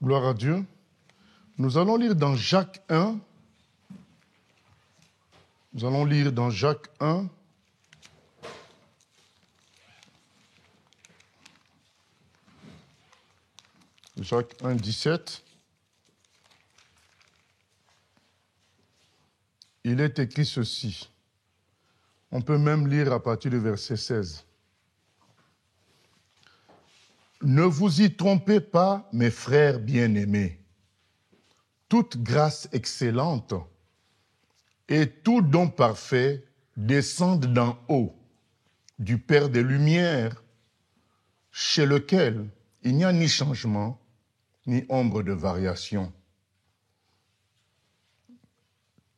Gloire à Dieu. Nous allons lire dans Jacques 1. Nous allons lire dans Jacques 1. Jacques 1, 17. Il est écrit ceci. On peut même lire à partir du verset 16. Ne vous y trompez pas, mes frères bien-aimés. Toute grâce excellente et tout don parfait descendent d'en haut, du Père des Lumières, chez lequel il n'y a ni changement, ni ombre de variation.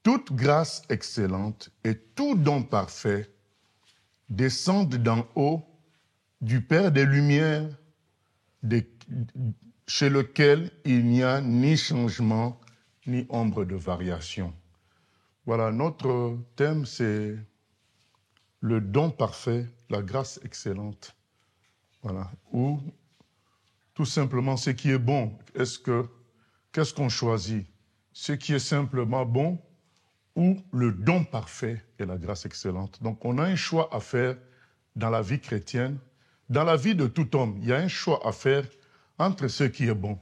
Toute grâce excellente et tout don parfait descendent d'en haut, du Père des Lumières, chez lequel il n'y a ni changement, ni ombre de variation. Voilà, notre thème, c'est le don parfait, la grâce excellente. Voilà, ou tout simplement ce qui est bon. Qu'est-ce qu'on choisit? Ce qui est simplement bon ou le don parfait et la grâce excellente. Donc on a un choix à faire dans la vie chrétienne, dans la vie de tout homme. Il y a un choix à faire entre ce qui est bon,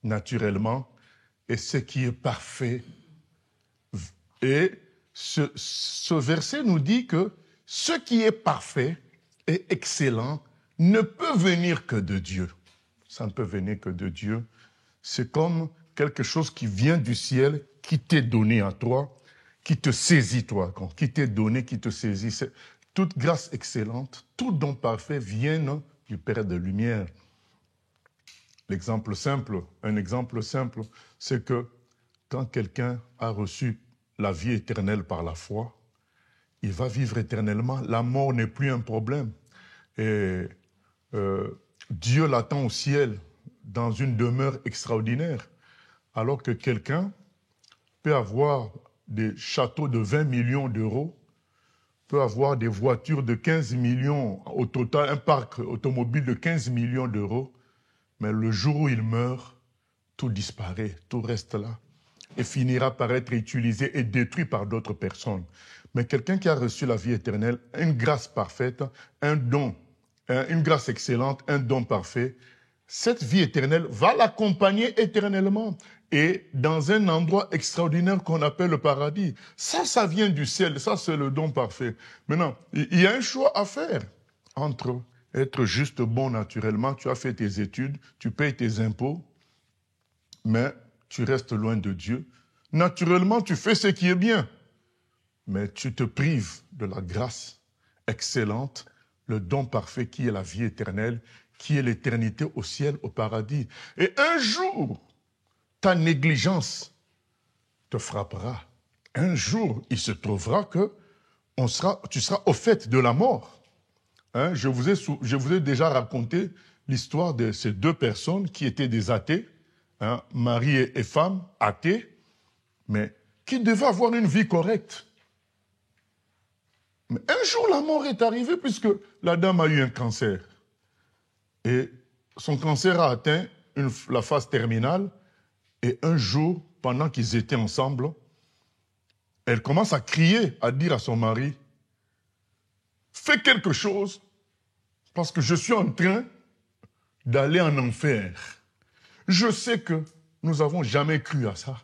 naturellement, et ce qui est parfait. Et ce verset nous dit que ce qui est parfait et excellent ne peut venir que de Dieu. Ça ne peut venir que de Dieu. C'est comme quelque chose qui vient du ciel, qui t'est donné à toi, qui te saisit toi, qui t'est donné, qui te saisit. Toute grâce excellente, tout don parfait viennent du Père de lumière. Un exemple simple, c'est que quand quelqu'un a reçu la vie éternelle par la foi, il va vivre éternellement. La mort n'est plus un problème. Et Dieu l'attend au ciel, dans une demeure extraordinaire. Alors que quelqu'un peut avoir des châteaux de 20 millions d'euros, peut avoir des voitures de 15 millions, au total, un parc automobile de 15 millions d'euros, mais le jour où il meurt, tout disparaît, tout reste là, et finira par être utilisé et détruit par d'autres personnes. Mais quelqu'un qui a reçu la vie éternelle, une grâce parfaite, un don, une grâce excellente, un don parfait, cette vie éternelle va l'accompagner éternellement et dans un endroit extraordinaire qu'on appelle le paradis. Ça vient du ciel, ça c'est le don parfait. Maintenant, il y a un choix à faire entre être juste bon naturellement, tu as fait tes études, tu payes tes impôts, mais tu restes loin de Dieu. Naturellement, tu fais ce qui est bien, mais tu te prives de la grâce excellente, le don parfait qui est la vie éternelle, qui est l'éternité au ciel, au paradis. Et un jour, ta négligence te frappera. Un jour, il se trouvera que tu seras au fait de la mort. Hein, je vous ai déjà raconté l'histoire de ces deux personnes qui étaient des athées, hein, mari et femme, athées, mais qui devaient avoir une vie correcte. Mais un jour, la mort est arrivée puisque la dame a eu un cancer. Et son cancer a atteint la phase terminale. Et un jour, pendant qu'ils étaient ensemble, elle commence à crier, à dire à son mari, « Fais quelque chose, parce que je suis en train d'aller en enfer. Je sais que nous n'avons jamais cru à ça.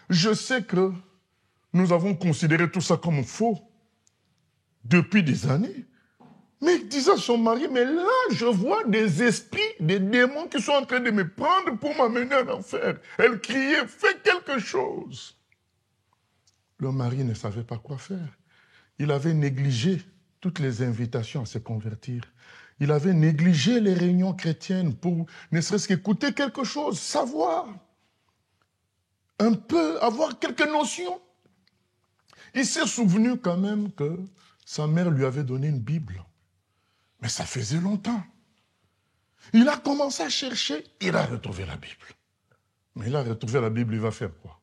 Je sais que nous avons considéré tout ça comme faux depuis des années. » Mais il disait à son mari, « Mais là, je vois des esprits, des démons qui sont en train de me prendre pour m'amener en enfer. » Elle criait, « Fais quelque chose. » Le mari ne savait pas quoi faire. Il avait négligé toutes les invitations à se convertir. Il avait négligé les réunions chrétiennes pour ne serait-ce qu'écouter quelque chose, savoir, un peu, avoir quelques notions. Il s'est souvenu quand même que sa mère lui avait donné une Bible. Mais ça faisait longtemps. Il a commencé à chercher, il a retrouvé la Bible. Mais il a retrouvé la Bible, il va faire quoi?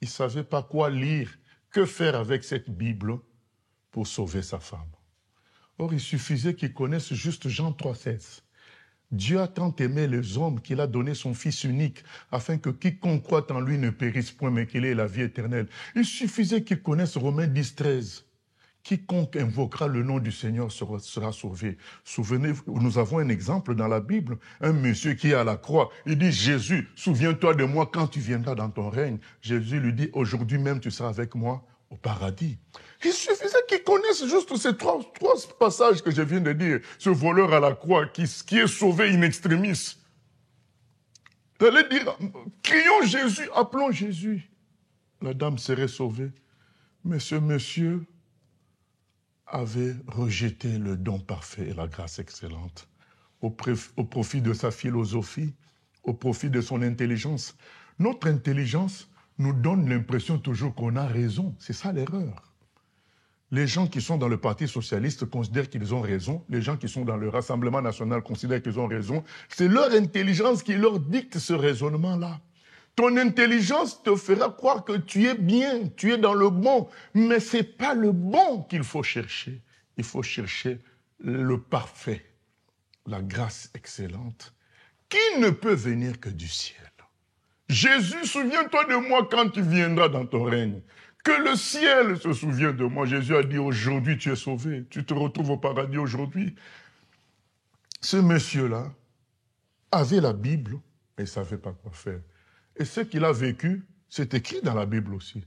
Il ne savait pas quoi lire, que faire avec cette Bible pour sauver sa femme. Or, il suffisait qu'il connaisse juste Jean 3,16. Dieu a tant aimé les hommes qu'il a donné son Fils unique, afin que quiconque croit en lui ne périsse point, mais qu'il ait la vie éternelle. Il suffisait qu'il connaisse Romains 10, 13. Quiconque invoquera le nom du Seigneur sera sauvé. Souvenez-vous, nous avons un exemple dans la Bible. Un monsieur qui est à la croix, il dit, Jésus, souviens-toi de moi quand tu viendras dans ton règne. Jésus lui dit, aujourd'hui même tu seras avec moi au paradis. Il suffisait qu'il connaisse juste ces trois passages que je viens de dire. Ce voleur à la croix qui est sauvé in extremis. Vous allez dire, crions Jésus, appelons Jésus. La dame serait sauvée. Mais ce monsieur avait rejeté le don parfait et la grâce excellente au profit de sa philosophie, au profit de son intelligence. Notre intelligence nous donne l'impression toujours qu'on a raison. C'est ça l'erreur. Les gens qui sont dans le Parti socialiste considèrent qu'ils ont raison. Les gens qui sont dans le Rassemblement national considèrent qu'ils ont raison. C'est leur intelligence qui leur dicte ce raisonnement-là. Ton intelligence te fera croire que tu es bien, tu es dans le bon, mais ce n'est pas le bon qu'il faut chercher. Il faut chercher le parfait, la grâce excellente, qui ne peut venir que du ciel. Jésus, souviens-toi de moi quand tu viendras dans ton règne. Que le ciel se souvienne de moi. Jésus a dit, aujourd'hui tu es sauvé, tu te retrouves au paradis aujourd'hui. Ce monsieur-là avait la Bible, mais il ne savait pas quoi faire. Et ce qu'il a vécu, c'est écrit dans la Bible aussi.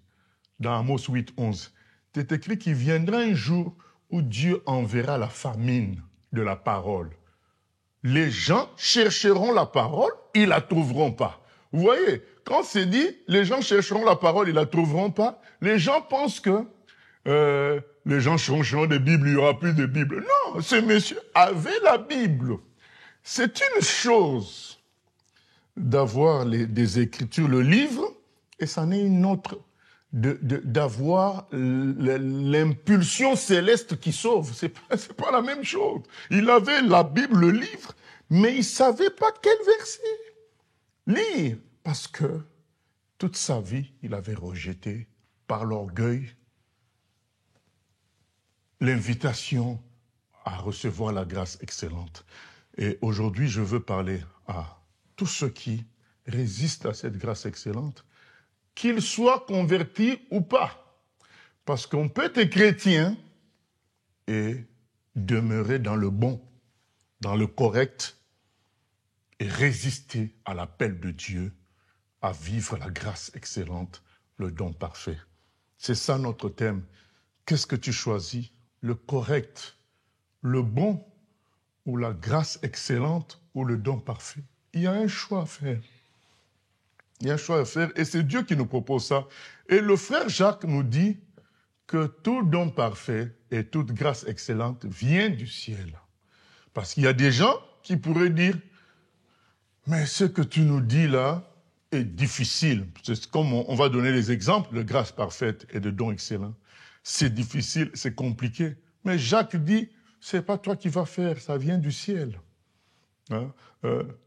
Dans Amos 8, 11. C'est écrit qu'il viendra un jour où Dieu enverra la famine de la parole. Les gens chercheront la parole, ils ne la trouveront pas. Vous voyez, quand c'est dit, les gens chercheront la parole, ils ne la trouveront pas, les gens pensent que les gens changeront de Bible, il n'y aura plus de Bible. Non, ce monsieur avait la Bible. C'est une chose d'avoir des écritures, le livre, et c'en est une autre, d'avoir l'impulsion céleste qui sauve. C'est pas la même chose. Il avait la Bible, le livre, mais il ne savait pas quel verset lire, parce que toute sa vie, il avait rejeté par l'orgueil l'invitation à recevoir la grâce excellente. Et aujourd'hui, je veux parler à tous ceux qui résistent à cette grâce excellente, qu'ils soient convertis ou pas. Parce qu'on peut être chrétien et demeurer dans le bon, dans le correct, et résister à l'appel de Dieu à vivre la grâce excellente, le don parfait. C'est ça notre thème. Qu'est-ce que tu choisis? Le correct, le bon, ou la grâce excellente, ou le don parfait? Il y a un choix à faire. Il y a un choix à faire et c'est Dieu qui nous propose ça. Et le frère Jacques nous dit que tout don parfait et toute grâce excellente vient du ciel. Parce qu'il y a des gens qui pourraient dire, mais ce que tu nous dis là est difficile. C'est comme on va donner les exemples de grâce parfaite et de don excellent. C'est difficile, c'est compliqué. Mais Jacques dit, c'est pas toi qui vas faire, ça vient du ciel. Hein?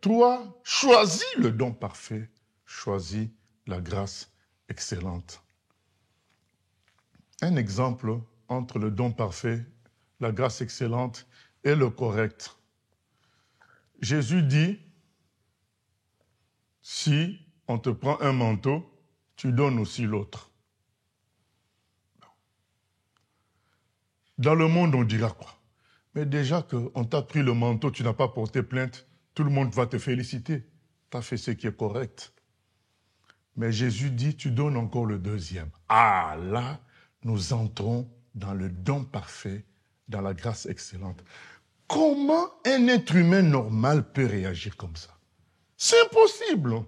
Toi, choisis le don parfait, choisis la grâce excellente. Un exemple entre le don parfait, la grâce excellente et le correct. Jésus dit, si on te prend un manteau, tu donnes aussi l'autre. Dans le monde, on dira quoi? Mais déjà qu'on t'a pris le manteau, tu n'as pas porté plainte, tout le monde va te féliciter. Tu as fait ce qui est correct. Mais Jésus dit, tu donnes encore le deuxième. Ah, là, nous entrons dans le don parfait, dans la grâce excellente. Comment un être humain normal peut réagir comme ça? C'est impossible.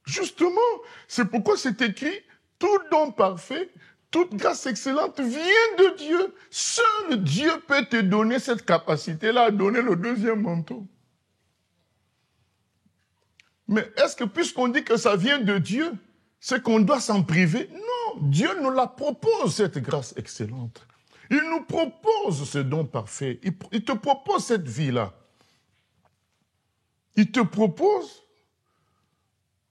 Justement, c'est pourquoi c'est écrit, tout don parfait, toute grâce excellente vient de Dieu. Seul Dieu peut te donner cette capacité-là à donner le deuxième manteau. Mais est-ce que puisqu'on dit que ça vient de Dieu, c'est qu'on doit s'en priver? Non, Dieu nous la propose, cette grâce excellente. Il nous propose ce don parfait. Il te propose cette vie-là. Il te propose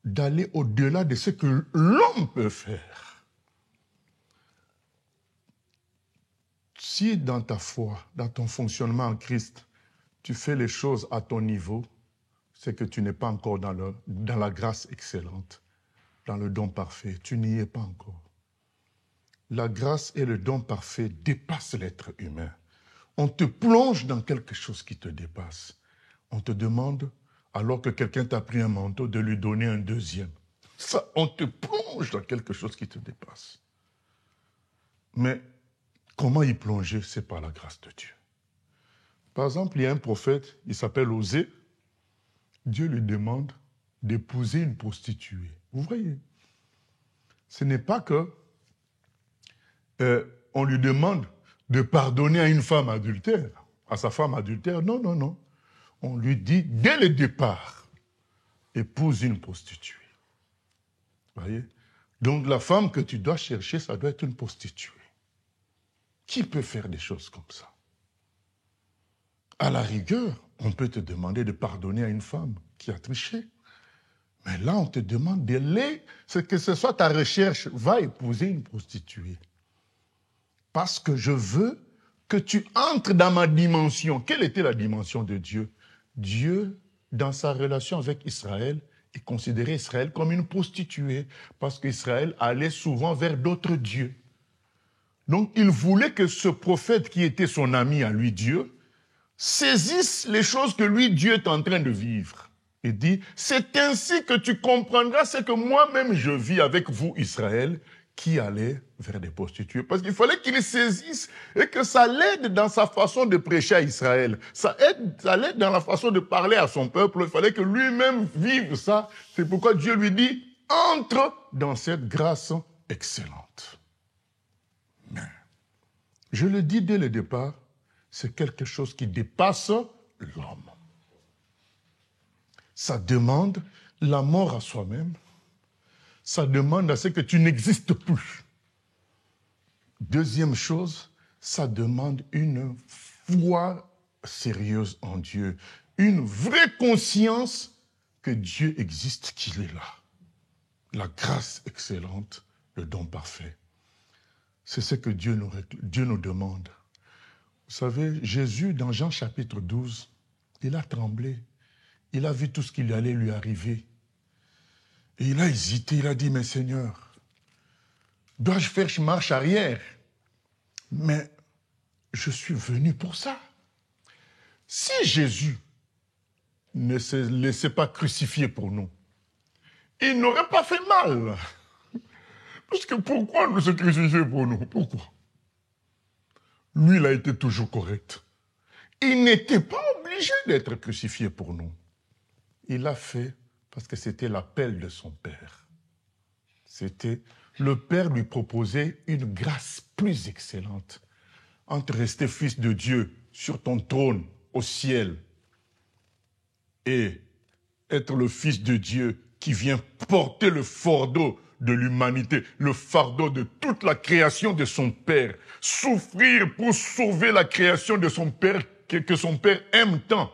d'aller au-delà de ce que l'homme peut faire. Si dans ta foi, dans ton fonctionnement en Christ, tu fais les choses à ton niveau, c'est que tu n'es pas encore dans la grâce excellente, dans le don parfait. Tu n'y es pas encore. La grâce et le don parfait dépassent l'être humain. On te plonge dans quelque chose qui te dépasse. On te demande, alors que quelqu'un t'a pris un manteau, de lui donner un deuxième. Ça, on te plonge dans quelque chose qui te dépasse. Mais comment y plonger? C'est par la grâce de Dieu. Par exemple, il y a un prophète, il s'appelle Osée. Dieu lui demande d'épouser une prostituée. Vous voyez? Ce n'est pas que on lui demande de pardonner à une femme adultère, à sa femme adultère. Non, non, non. On lui dit, dès le départ, épouse une prostituée. Vous voyez? Donc la femme que tu dois chercher, ça doit être une prostituée. Qui peut faire des choses comme ça? À la rigueur, on peut te demander de pardonner à une femme qui a triché. Mais là, on te demande d'aller, que ce soit ta recherche, va épouser une prostituée. Parce que je veux que tu entres dans ma dimension. Quelle était la dimension de Dieu? Dieu, dans sa relation avec Israël, il considérait Israël comme une prostituée, parce qu'Israël allait souvent vers d'autres dieux. Donc, il voulait que ce prophète qui était son ami à lui, Dieu, saisisse les choses que lui, Dieu, est en train de vivre. Il dit, c'est ainsi que tu comprendras ce que moi-même je vis avec vous, Israël, qui allait vers des prostituées. Parce qu'il fallait qu'il saisisse et que ça l'aide dans sa façon de prêcher à Israël. Ça l'aide dans la façon de parler à son peuple. Il fallait que lui-même vive ça. C'est pourquoi Dieu lui dit, entre dans cette grâce excellente. Mais, je le dis dès le départ, c'est quelque chose qui dépasse l'homme. Ça demande la mort à soi-même. Ça demande à ce que tu n'existes plus. Deuxième chose, ça demande une foi sérieuse en Dieu, une vraie conscience que Dieu existe, qu'il est là. La grâce excellente, le don parfait. C'est ce que Dieu nous demande. Vous savez, Jésus, dans Jean chapitre 12, il a tremblé. Il a vu tout ce qui allait lui arriver. Et il a hésité, il a dit, mais Seigneur, dois-je faire marche arrière? Mais je suis venu pour ça. Si Jésus ne se laissait pas crucifier pour nous, il n'aurait pas fait mal. Parce que pourquoi ne se crucifier pour nous? Pourquoi? Lui, il a été toujours correct. Il n'était pas obligé d'être crucifié pour nous. Il l'a fait parce que c'était l'appel de son Père. Le Père lui proposait une grâce plus excellente entre rester fils de Dieu sur ton trône au ciel et être le fils de Dieu qui vient porter le fardeau de l'humanité, le fardeau de toute la création de son Père, souffrir pour sauver la création de son Père que son Père aime tant.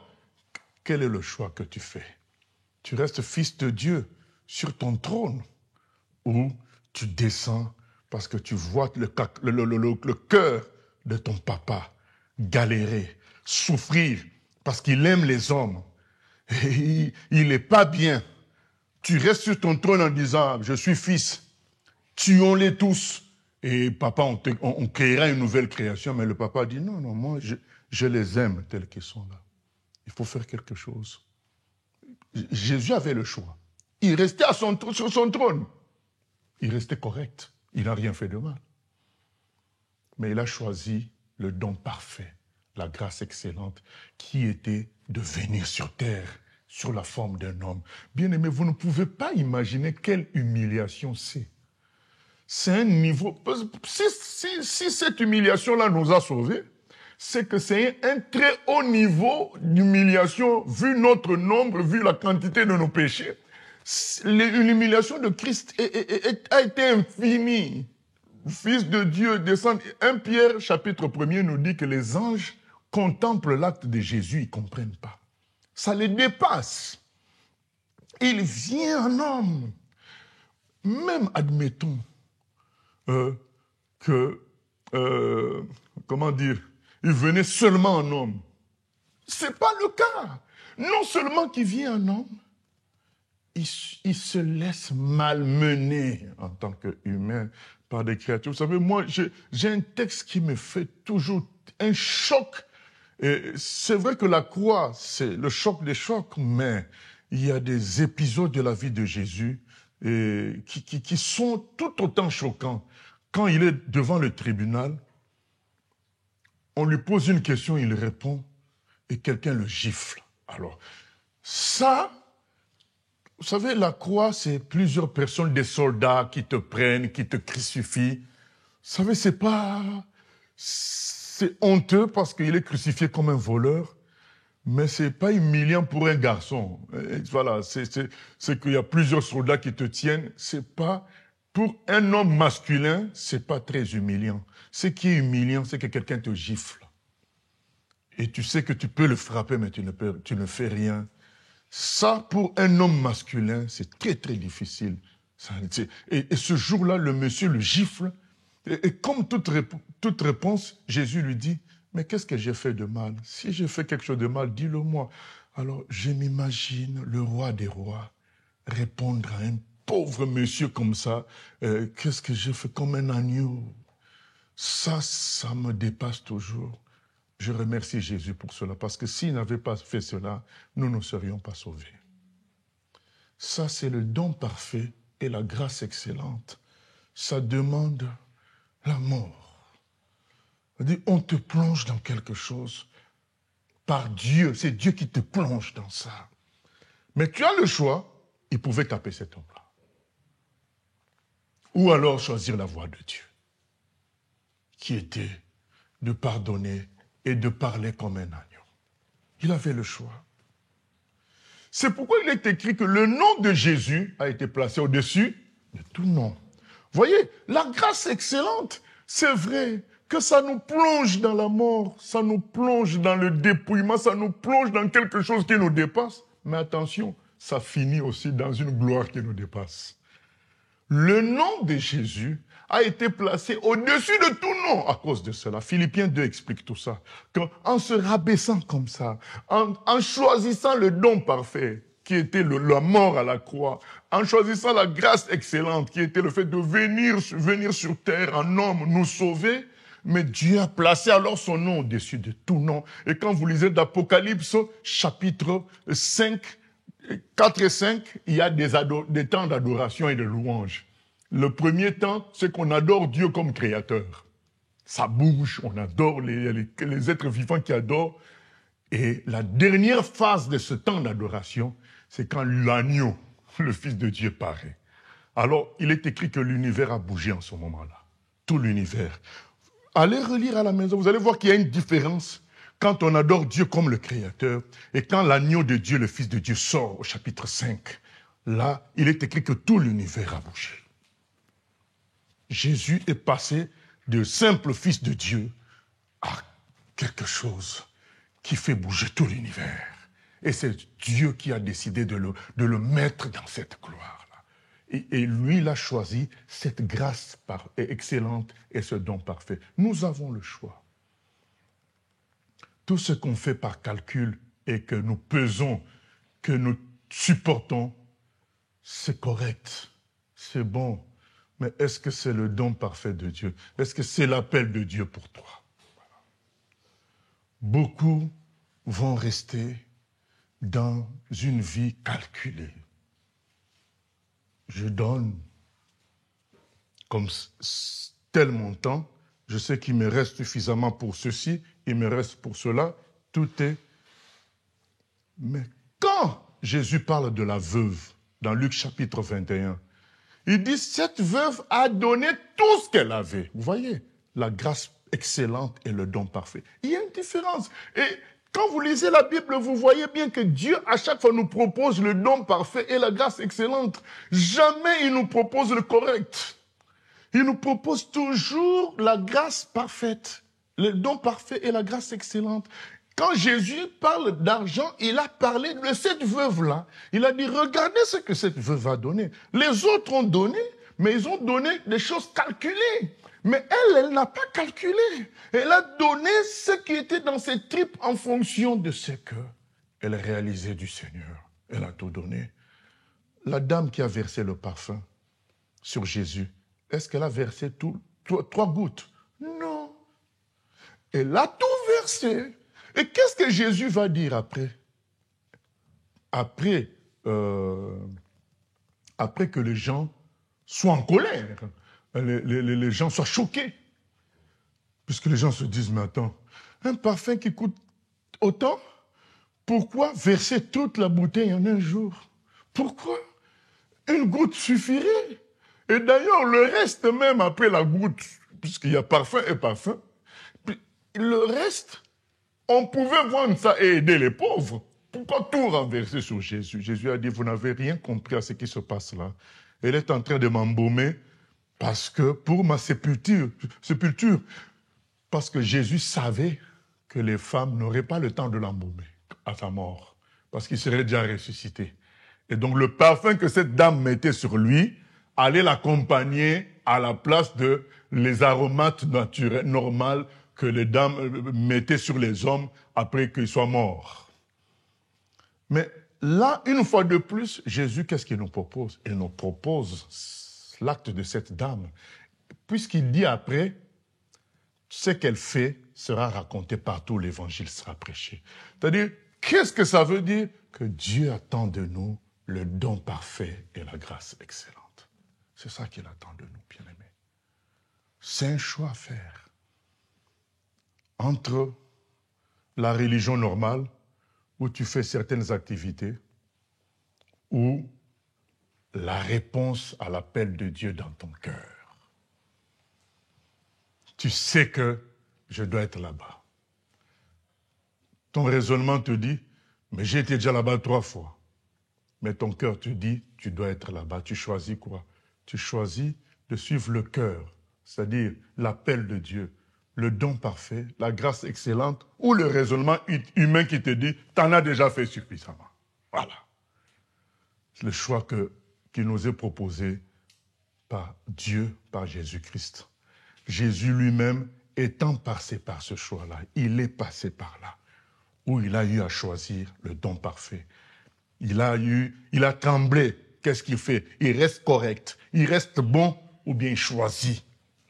Quel est le choix que tu fais? Tu restes fils de Dieu sur ton trône ou tu descends parce que tu vois le cœur de ton papa galérer, souffrir parce qu'il aime les hommes. Et il n'est pas bien. Tu restes sur ton trône en disant, je suis fils, tuons-les tous. Et papa, on créera une nouvelle création. Mais le papa dit, non, non, moi, je les aime tels qu'ils sont là. Il faut faire quelque chose. Jésus avait le choix. Il restait sur son trône. Il restait correct. Il n'a rien fait de mal. Mais il a choisi le don parfait, la grâce excellente, qui était de venir sur terre, sur la forme d'un homme. Bien-aimé, vous ne pouvez pas imaginer quelle humiliation c'est. C'est un niveau... Si cette humiliation-là nous a sauvés, c'est que c'est un très haut niveau d'humiliation, vu notre nombre, vu la quantité de nos péchés. L'humiliation de Christ a été infinie. Fils de Dieu descend. 1 Pierre, chapitre 1er, nous dit que les anges contemplent l'acte de Jésus, ils ne comprennent pas. Ça les dépasse. Il vient en homme. Même, admettons, comment dire, il venait seulement en homme. Ce n'est pas le cas. Non seulement qu'il vient un homme, il se laisse malmener en tant qu'humain par des créatures. Vous savez, moi, j'ai un texte qui me fait toujours un choc. C'est vrai que la croix, c'est le choc des chocs, mais il y a des épisodes de la vie de Jésus qui sont tout autant choquants. Quand il est devant le tribunal, on lui pose une question, il répond, et quelqu'un le gifle. Alors, ça, vous savez, la croix, c'est plusieurs personnes, des soldats qui te prennent, qui te crucifient. Vous savez, c'est honteux parce qu'il est crucifié comme un voleur, mais c'est pas humiliant pour un garçon. Et voilà, c'est qu'il y a plusieurs soldats qui te tiennent. C'est pas, pour un homme masculin, c'est pas très humiliant. Ce qui est humiliant, c'est que quelqu'un te gifle. Et tu sais que tu peux le frapper, mais tu ne fais rien. Ça, pour un homme masculin, c'est très, très difficile. Et ce jour-là, le monsieur le gifle. Et comme toute réponse, Jésus lui dit, mais qu'est-ce que j'ai fait de mal? Si j'ai fait quelque chose de mal, dis-le-moi. Alors, je m'imagine le roi des rois répondre à un pauvre monsieur comme ça, qu'est-ce que j'ai fait comme un agneau? Ça me dépasse toujours. Je remercie Jésus pour cela, parce que s'il n'avait pas fait cela, nous ne serions pas sauvés. Ça, c'est le don parfait et la grâce excellente. Ça demande la mort. On te plonge dans quelque chose par Dieu. C'est Dieu qui te plonge dans ça. Mais tu as le choix, il pouvait taper cet homme-là. Ou alors choisir la voie de Dieu, qui était de pardonner et de parler comme un agneau. Il avait le choix. C'est pourquoi il est écrit que le nom de Jésus a été placé au-dessus de tout nom. Voyez, la grâce excellente, c'est vrai que ça nous plonge dans la mort, ça nous plonge dans le dépouillement, ça nous plonge dans quelque chose qui nous dépasse. Mais attention, ça finit aussi dans une gloire qui nous dépasse. Le nom de Jésus a été placé au-dessus de tout nom à cause de cela. Philippiens 2 explique tout ça. En se rabaissant comme ça, en choisissant le don parfait, qui était la mort à la croix, en choisissant la grâce excellente, qui était le fait de venir sur terre en homme, nous sauver, mais Dieu a placé alors son nom au-dessus de tout nom. Et quand vous lisez d'Apocalypse, chapitre 5, 4 et 5, il y a des temps d'adoration et de louange. Le premier temps, c'est qu'on adore Dieu comme créateur. Ça bouge, on adore les êtres vivants qui adorent. Et la dernière phase de ce temps d'adoration, c'est quand l'agneau, le Fils de Dieu, paraît. Alors, il est écrit que l'univers a bougé en ce moment-là. Tout l'univers. Allez relire à la maison, vous allez voir qu'il y a une différence quand on adore Dieu comme le Créateur et quand l'agneau de Dieu, le Fils de Dieu, sort au chapitre 5. Là, il est écrit que tout l'univers a bougé. Jésus est passé de simple Fils de Dieu à quelque chose qui fait bouger tout l'univers. Et c'est Dieu qui a décidé de le mettre dans cette gloire-là. Et lui, il a choisi cette grâce excellente et ce don parfait. Nous avons le choix. Tout ce qu'on fait par calcul et que nous pesons, que nous supportons, c'est correct, c'est bon. Mais est-ce que c'est le don parfait de Dieu? Est-ce que c'est l'appel de Dieu pour toi? Voilà. Beaucoup vont rester dans une vie calculée. Je donne comme tel montant, je sais qu'il me reste suffisamment pour ceci, il me reste pour cela, tout est... Mais quand Jésus parle de la veuve, dans Luc chapitre 21, il dit, cette veuve a donné tout ce qu'elle avait. Vous voyez, la grâce excellente et le don parfait. Il y a une différence. Et quand vous lisez la Bible, vous voyez bien que Dieu, à chaque fois, nous propose le don parfait et la grâce excellente. Jamais il nous propose le correct. Il nous propose toujours la grâce parfaite, le don parfait et la grâce excellente. Quand Jésus parle d'argent, il a parlé de cette veuve-là. Il a dit, regardez ce que cette veuve a donné. Les autres ont donné, mais ils ont donné des choses calculées. Mais elle n'a pas calculé. Elle a donné ce qui était dans ses tripes en fonction de ce qu'elle réalisait du Seigneur. Elle a tout donné. La dame qui a versé le parfum sur Jésus, est-ce qu'elle a versé trois gouttes? Non. Elle a tout versé. Et qu'est-ce que Jésus va dire après? Après que les gens soient en colère, les gens soient choqués. Puisque les gens se disent, mais attends, un parfum qui coûte autant, pourquoi verser toute la bouteille en un jour? Pourquoi? Une goutte suffirait. Et d'ailleurs, le reste même après la goutte, puisqu'il y a parfum et parfum, le reste, on pouvait vendre ça et aider les pauvres. Pourquoi tout renverser sur Jésus? Jésus a dit, vous n'avez rien compris à ce qui se passe là. Elle est en train de m'embaumer parce que pour ma sépulture, parce que Jésus savait que les femmes n'auraient pas le temps de l'embaumer à sa mort, parce qu'il serait déjà ressuscité. Et donc le parfum que cette dame mettait sur lui allait l'accompagner à la place de les aromates naturels, normaux que les dames mettaient sur les hommes après qu'ils soient morts. Mais là, une fois de plus, Jésus, qu'est-ce qu'il nous propose? Il nous propose l'acte de cette dame, puisqu'il dit après, ce qu'elle fait sera raconté partout, l'évangile sera prêché. C'est-à-dire, qu'est-ce que ça veut dire? Que Dieu attend de nous le don parfait et la grâce excellente. C'est ça qu'il attend de nous, bien-aimés. C'est un choix à faire entre la religion normale, où tu fais certaines activités, ou la réponse à l'appel de Dieu dans ton cœur. Tu sais que je dois être là-bas. Ton raisonnement te dit, mais j'ai été déjà là-bas 3 fois. Mais ton cœur te dit, tu dois être là-bas. Tu choisis quoi? Tu choisis de suivre le cœur, c'est-à-dire l'appel de Dieu, le don parfait, la grâce excellente, ou le raisonnement humain qui te dit, t'en as déjà fait suffisamment. Voilà. C'est le choix qui nous est proposé par Dieu, par Jésus-Christ. Jésus lui-même étant passé par ce choix-là, il est passé par là, où il a eu à choisir le don parfait. Il a tremblé. Qu'est-ce qu'il fait? Il reste correct, il reste bon, ou bien il choisit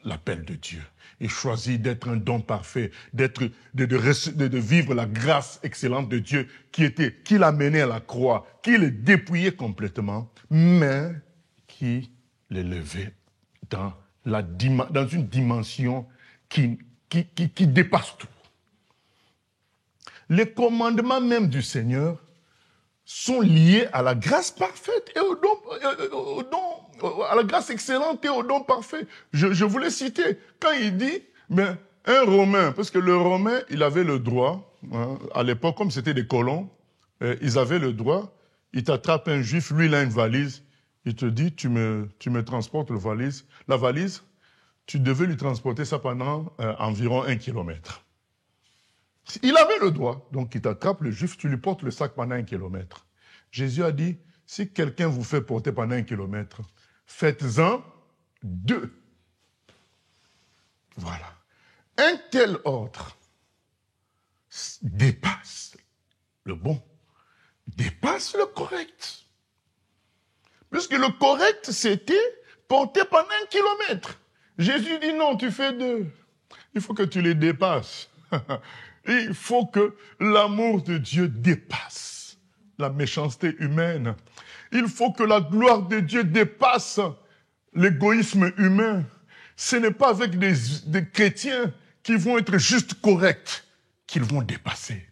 l'appel de Dieu. Il choisit d'être un don parfait, de vivre la grâce excellente de Dieu qui l'a mené à la croix, qui le dépouillait complètement, mais qui l'élevait dans une dimension qui dépasse tout. Les commandements même du Seigneur sont liés à la grâce parfaite et à la grâce excellente et au don parfait. Je voulais citer, quand il dit, mais un Romain, parce que le Romain, il avait le droit, hein, à l'époque, comme c'était des colons, ils avaient le droit, il t'attrape un juif, lui il a une valise, il te dit, tu me transportes la valise, tu devais lui transporter ça pendant environ 1 kilomètre. Il avait le droit, donc il t'attrape le juif, tu lui portes le sac pendant 1 kilomètre. Jésus a dit, si quelqu'un vous fait porter pendant 1 kilomètre, faites-en 2. Voilà. Un tel ordre dépasse le bon, dépasse le correct. Puisque le correct, c'était porter pendant 1 kilomètre. Jésus dit non, tu fais 2. Il faut que tu les dépasses. Il faut que l'amour de Dieu dépasse la méchanceté humaine. Il faut que la gloire de Dieu dépasse l'égoïsme humain. Ce n'est pas avec des chrétiens qui vont être juste corrects qu'ils vont dépasser,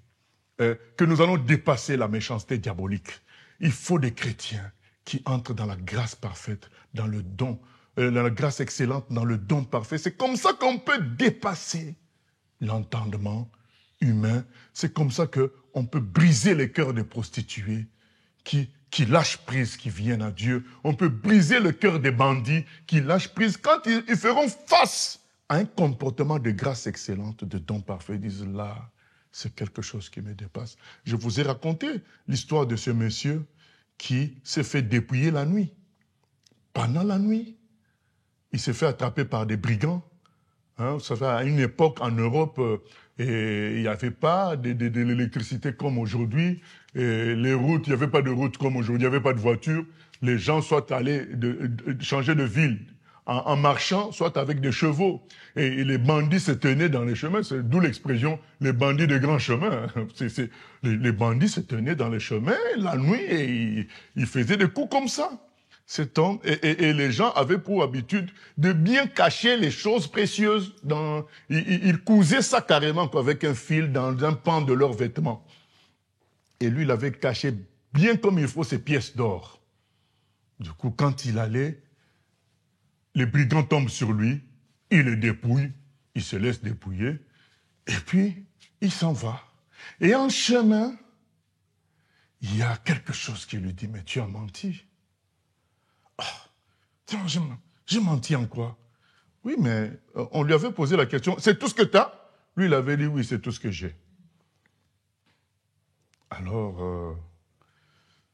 que nous allons dépasser la méchanceté diabolique. Il faut des chrétiens qui entrent dans la grâce parfaite, dans le don, dans la grâce excellente, dans le don parfait. C'est comme ça qu'on peut dépasser l'entendement humain. C'est comme ça qu'on peut briser les cœurs des prostituées qui lâchent prise, qui viennent à Dieu. On peut briser le cœur des bandits qui lâchent prise quand ils feront face à un comportement de grâce excellente, de don parfait. Ils disent là, c'est quelque chose qui me dépasse. Je vous ai raconté l'histoire de ce monsieur qui s'est fait dépouiller la nuit. Pendant la nuit, il s'est fait attraper par des brigands. Hein, vous savez, à une époque, en Europe, et il n'y avait pas de l'électricité comme aujourd'hui. Les routes, il n'y avait pas de routes comme aujourd'hui, il n'y avait pas de voitures. Les gens soit allaient changer de ville en marchant, soit avec des chevaux. Et les bandits se tenaient dans les chemins, c'est d'où l'expression « les bandits de grands chemins ». Les bandits se tenaient dans les chemins la nuit et ils faisaient des coups comme ça. Cet homme, et les gens avaient pour habitude de bien cacher les choses précieuses. Ils cousaient ça carrément avec un fil dans un pan de leurs vêtements. Et lui, il avait caché bien comme il faut ses pièces d'or. Du coup, quand il allait, les brigands tombent sur lui, il le dépouille, il se laisse dépouiller, et puis il s'en va. Et en chemin, il y a quelque chose qui lui dit, mais tu as menti. Tiens, j'ai menti en quoi? Oui, mais on lui avait posé la question, c'est tout ce que tu as? Lui, il avait dit, oui, c'est tout ce que j'ai. Alors,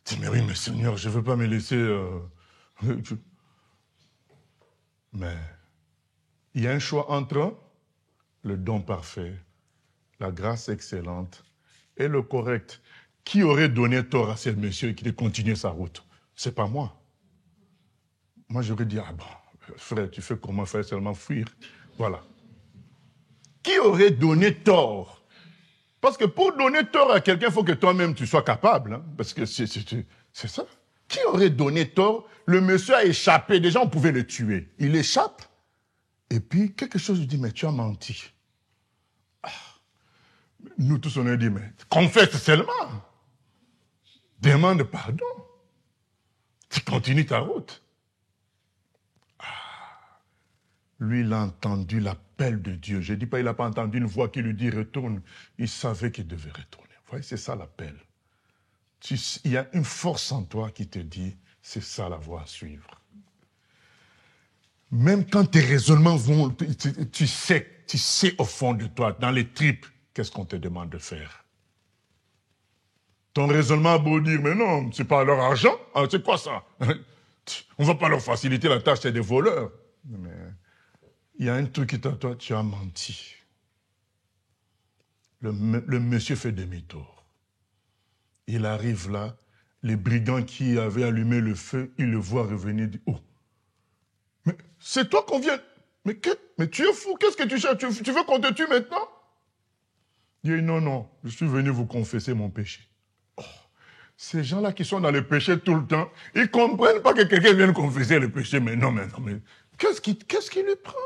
il dit, mais oui, mais Seigneur, je ne veux pas me laisser... Mais il y a un choix entre le don parfait, la grâce excellente et le correct. Qui aurait donné tort à ce monsieur qui a continué sa route? C'est pas moi. Moi, j'aurais dit, ah bon, frère, tu fais comment faire seulement fuir? Voilà. Qui aurait donné tort? Parce que pour donner tort à quelqu'un, il faut que toi-même tu sois capable. Hein, parce que c'est ça. Qui aurait donné tort? Le monsieur a échappé. Déjà, on pouvait le tuer. Il échappe. Et puis, quelque chose lui dit, mais tu as menti. Ah. Nous tous, on a dit, mais confesse seulement. Demande pardon. Tu continues ta route. Lui, il a entendu l'appel de Dieu. Je ne dis pas qu'il n'a pas entendu une voix qui lui dit retourne. Il savait qu'il devait retourner. Vous voyez, c'est ça l'appel. Il y a une force en toi qui te dit, c'est ça la voie à suivre. Même quand tes raisonnements vont, tu sais au fond de toi, dans les tripes, qu'est-ce qu'on te demande de faire. Ton raisonnement a beau dire, mais non, c'est pas leur argent. Ah, c'est quoi ça? On ne va pas leur faciliter la tâche, c'est des voleurs. Mais il y a un truc qui t'a toi, tu as menti. Le monsieur fait demi-tour. Il arrive là, les brigands qui avaient allumé le feu, ils le voient revenir, dit, oh, mais c'est toi qu'on vient, mais tu es fou, qu'est-ce que tu cherches? Tu veux qu'on te tue maintenant? Il dit, non, non, je suis venu vous confesser mon péché. Oh, ces gens-là qui sont dans le péché tout le temps, ils ne comprennent pas que quelqu'un vienne confesser le péché, mais non, mais qu'est-ce qui lui prend?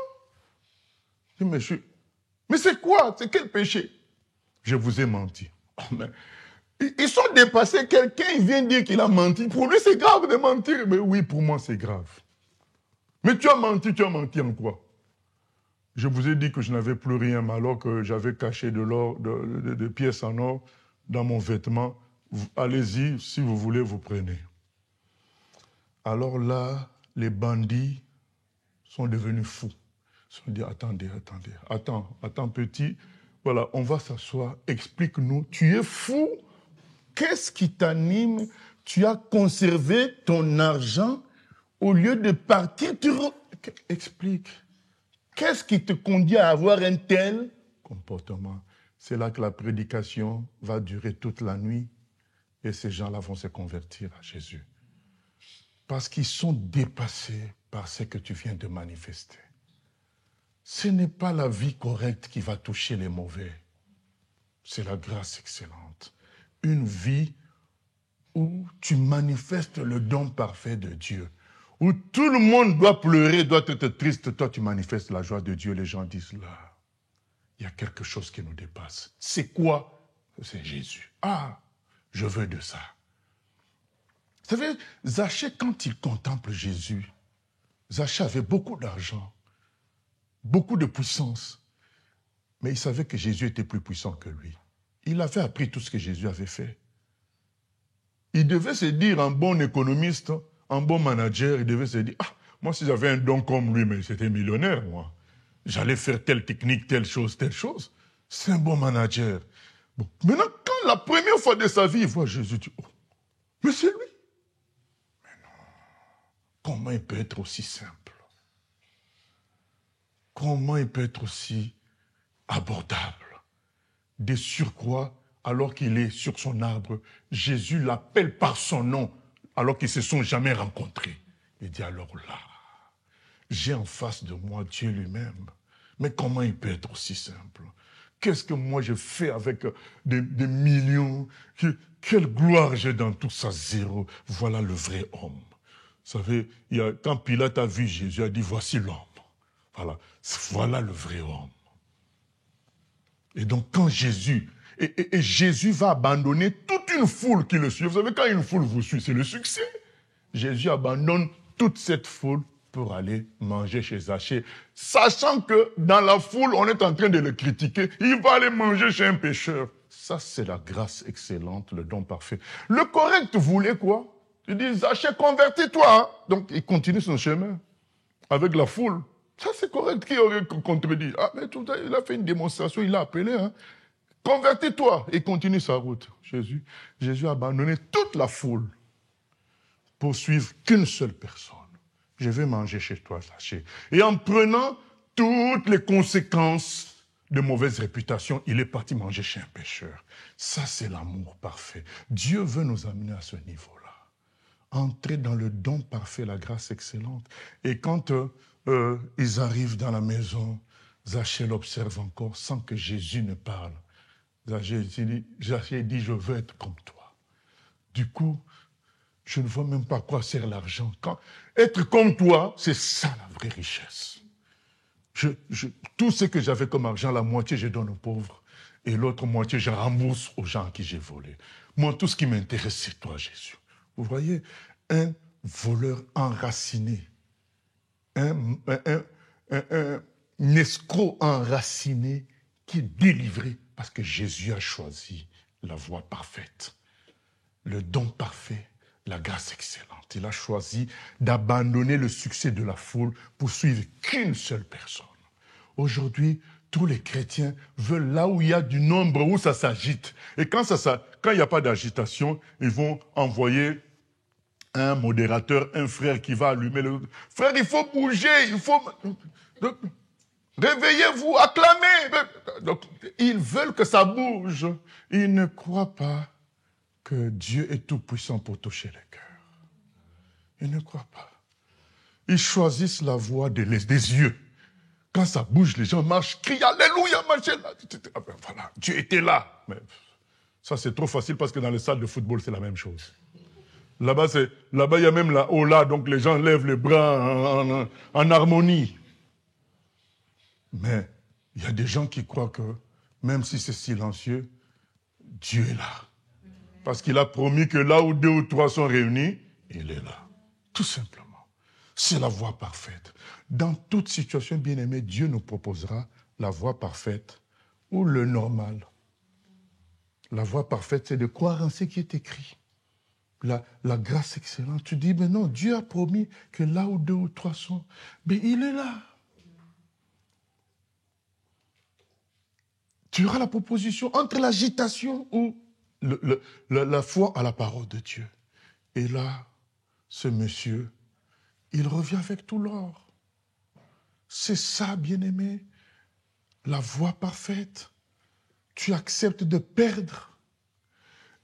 Il dit, mais c'est quoi? C'est quel péché? Je vous ai menti. Oh, mais ils sont dépassés. Quelqu'un vient dire qu'il a menti. Pour lui, c'est grave de mentir. Mais oui, pour moi, c'est grave. Mais tu as menti en quoi? Je vous ai dit que je n'avais plus rien, alors que j'avais caché de l'or, de pièces en or dans mon vêtement. Allez-y, si vous voulez, vous prenez. Alors là, les bandits sont devenus fous. Ils se sont dit, attends, petit. Voilà, on va s'asseoir, explique-nous, tu es fou? Qu'est-ce qui t'anime? Tu as conservé ton argent au lieu de partir, explique. Qu'est-ce qui te conduit à avoir un tel comportement? C'est là que la prédication va durer toute la nuit et ces gens-là vont se convertir à Jésus. Parce qu'ils sont dépassés par ce que tu viens de manifester. Ce n'est pas la vie correcte qui va toucher les mauvais. C'est la grâce excellente. Une vie où tu manifestes le don parfait de Dieu. Où tout le monde doit pleurer, doit être triste. Toi, tu manifestes la joie de Dieu. Les gens disent là, il y a quelque chose qui nous dépasse. C'est quoi? C'est Jésus. Ah, je veux de ça. Vous savez, Zachée, quand il contemple Jésus, Zachée avait beaucoup d'argent, beaucoup de puissance. Mais il savait que Jésus était plus puissant que lui. Il avait appris tout ce que Jésus avait fait. Il devait se dire, un bon économiste, un bon manager, il devait se dire, ah, moi si j'avais un don comme lui, mais j'étais millionnaire, moi. J'allais faire telle technique, telle chose. C'est un bon manager. Bon. Maintenant, quand la première fois de sa vie, il voit Jésus, il dit, oh, mais c'est lui. Mais non, comment il peut être aussi simple? comment il peut être aussi abordable? De surcroît, alors qu'il est sur son arbre, Jésus l'appelle par son nom, alors qu'ils ne se sont jamais rencontrés. Il dit alors là, j'ai en face de moi Dieu lui-même. Mais comment il peut être aussi simple? Qu'est-ce que moi je fais avec des millions? Quelle gloire j'ai dans tout ça? Zéro. Voilà le vrai homme. Vous savez, quand Pilate a vu Jésus, il a dit, voici l'homme. Voilà le vrai homme. Et donc quand Jésus, et Jésus va abandonner toute une foule qui le suit. Vous savez, quand une foule vous suit, c'est le succès. Jésus abandonne toute cette foule pour aller manger chez Zachée, sachant que dans la foule, on est en train de le critiquer. Il va aller manger chez un pécheur. Ça, c'est la grâce excellente, le don parfait. Le correct voulait quoi? Il dit, Zachée, convertis-toi. Hein? Donc, il continue son chemin avec la foule. Ça, c'est correct. Qui aurait contredit? Ah, mais tout ça, il a fait une démonstration, il l'a appelé. Hein? Convertis-toi. Et continue sa route. Jésus a abandonné toute la foule pour suivre qu'une seule personne. Je vais manger chez toi, Zachée. Et en prenant toutes les conséquences de mauvaise réputation, il est parti manger chez un pécheur. Ça, c'est l'amour parfait. Dieu veut nous amener à ce niveau-là. Entrer dans le don parfait, la grâce excellente. Et quand ils arrivent dans la maison, Zachée l'observe encore sans que Jésus ne parle. Zachée dit, je veux être comme toi. Du coup, je ne vois même pas à quoi sert l'argent. Être comme toi, c'est ça la vraie richesse. Tout ce que j'avais comme argent, la moitié, je donne aux pauvres. Et l'autre moitié, je rembourse aux gens à qui j'ai volé. Moi, tout ce qui m'intéresse, c'est toi, Jésus. Vous voyez, un voleur enraciné, un escroc enraciné qui est délivré parce que Jésus a choisi la voie parfaite, le don parfait, la grâce excellente. Il a choisi d'abandonner le succès de la foule pour suivre qu'une seule personne. Aujourd'hui, tous les chrétiens veulent là où il y a du nombre, où ça s'agite. Et quand il n'y a pas d'agitation, ils vont envoyer un modérateur, un frère qui va allumer le... Frère, il faut bouger, il faut... Réveillez-vous, acclamez. Donc, ils veulent que ça bouge. Ils ne croient pas que Dieu est tout-puissant pour toucher les cœurs. Ils ne croient pas. Ils choisissent la voie des yeux. Quand ça bouge, les gens marchent, crient Alléluia, marchez là. Voilà, Dieu était là. Mais ça, c'est trop facile parce que dans les salles de football, c'est la même chose. Là-bas, il y a même la Ola, donc les gens lèvent les bras en harmonie. Mais il y a des gens qui croient que même si c'est silencieux, Dieu est là. Parce qu'il a promis que là où 2 ou 3 sont réunis, il est là. Tout simplement. C'est la voie parfaite. Dans toute situation, bien aimée, Dieu nous proposera la voie parfaite ou le normal. La voie parfaite, c'est de croire en ce qui est écrit. La grâce excellente. Tu dis, mais non, Dieu a promis que là où 2 ou 3 sont, mais il est là. Tu auras la proposition entre l'agitation ou la foi à la parole de Dieu. Et là, ce monsieur, il revient avec tout l'or. C'est ça, bien-aimé, la voie parfaite. Tu acceptes de perdre.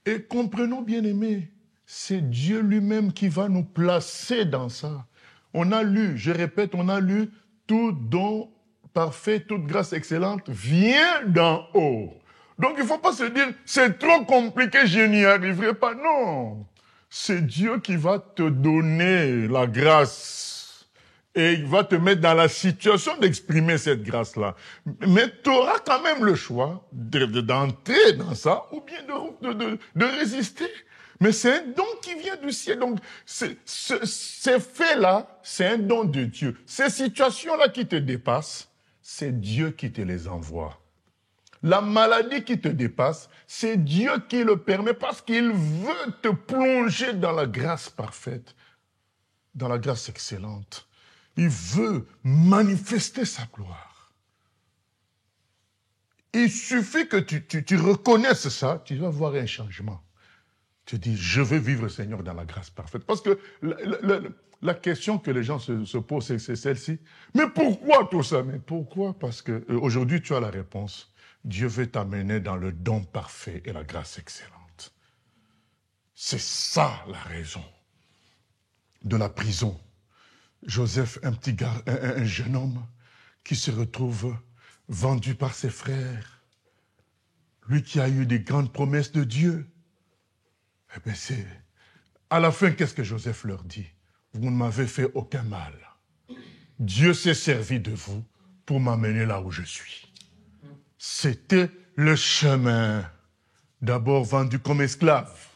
Et comprenons, bien-aimé, c'est Dieu lui-même qui va nous placer dans ça. On a lu, je répète, on a lu, tout don parfait, toute grâce excellente vient d'en haut. Donc il ne faut pas se dire, c'est trop compliqué, je n'y arriverai pas. Non, c'est Dieu qui va te donner la grâce. Et il va te mettre dans la situation d'exprimer cette grâce-là. Mais tu auras quand même le choix d'entrer dans ça ou bien de résister. Mais c'est un don qui vient du ciel. Donc, ces faits-là, c'est un don de Dieu. Ces situations-là qui te dépassent, c'est Dieu qui te les envoie. La maladie qui te dépasse, c'est Dieu qui le permet parce qu'il veut te plonger dans la grâce parfaite, dans la grâce excellente. Il veut manifester sa gloire. Il suffit que tu reconnaisses ça, tu vas voir un changement. Tu dis, je veux vivre, Seigneur, dans la grâce parfaite. Parce que la question que les gens se posent, c'est celle-ci. Mais pourquoi tout ça? Mais pourquoi? Parce qu'aujourd'hui, tu as la réponse. Dieu veut t'amener dans le don parfait et la grâce excellente. C'est ça la raison de la prison. Joseph, un petit gars, un jeune homme qui se retrouve vendu par ses frères. Lui qui a eu des grandes promesses de Dieu. Eh bien, c'est... À la fin, qu'est-ce que Joseph leur dit? Vous ne m'avez fait aucun mal. Dieu s'est servi de vous pour m'amener là où je suis. C'était le chemin. D'abord vendu comme esclave.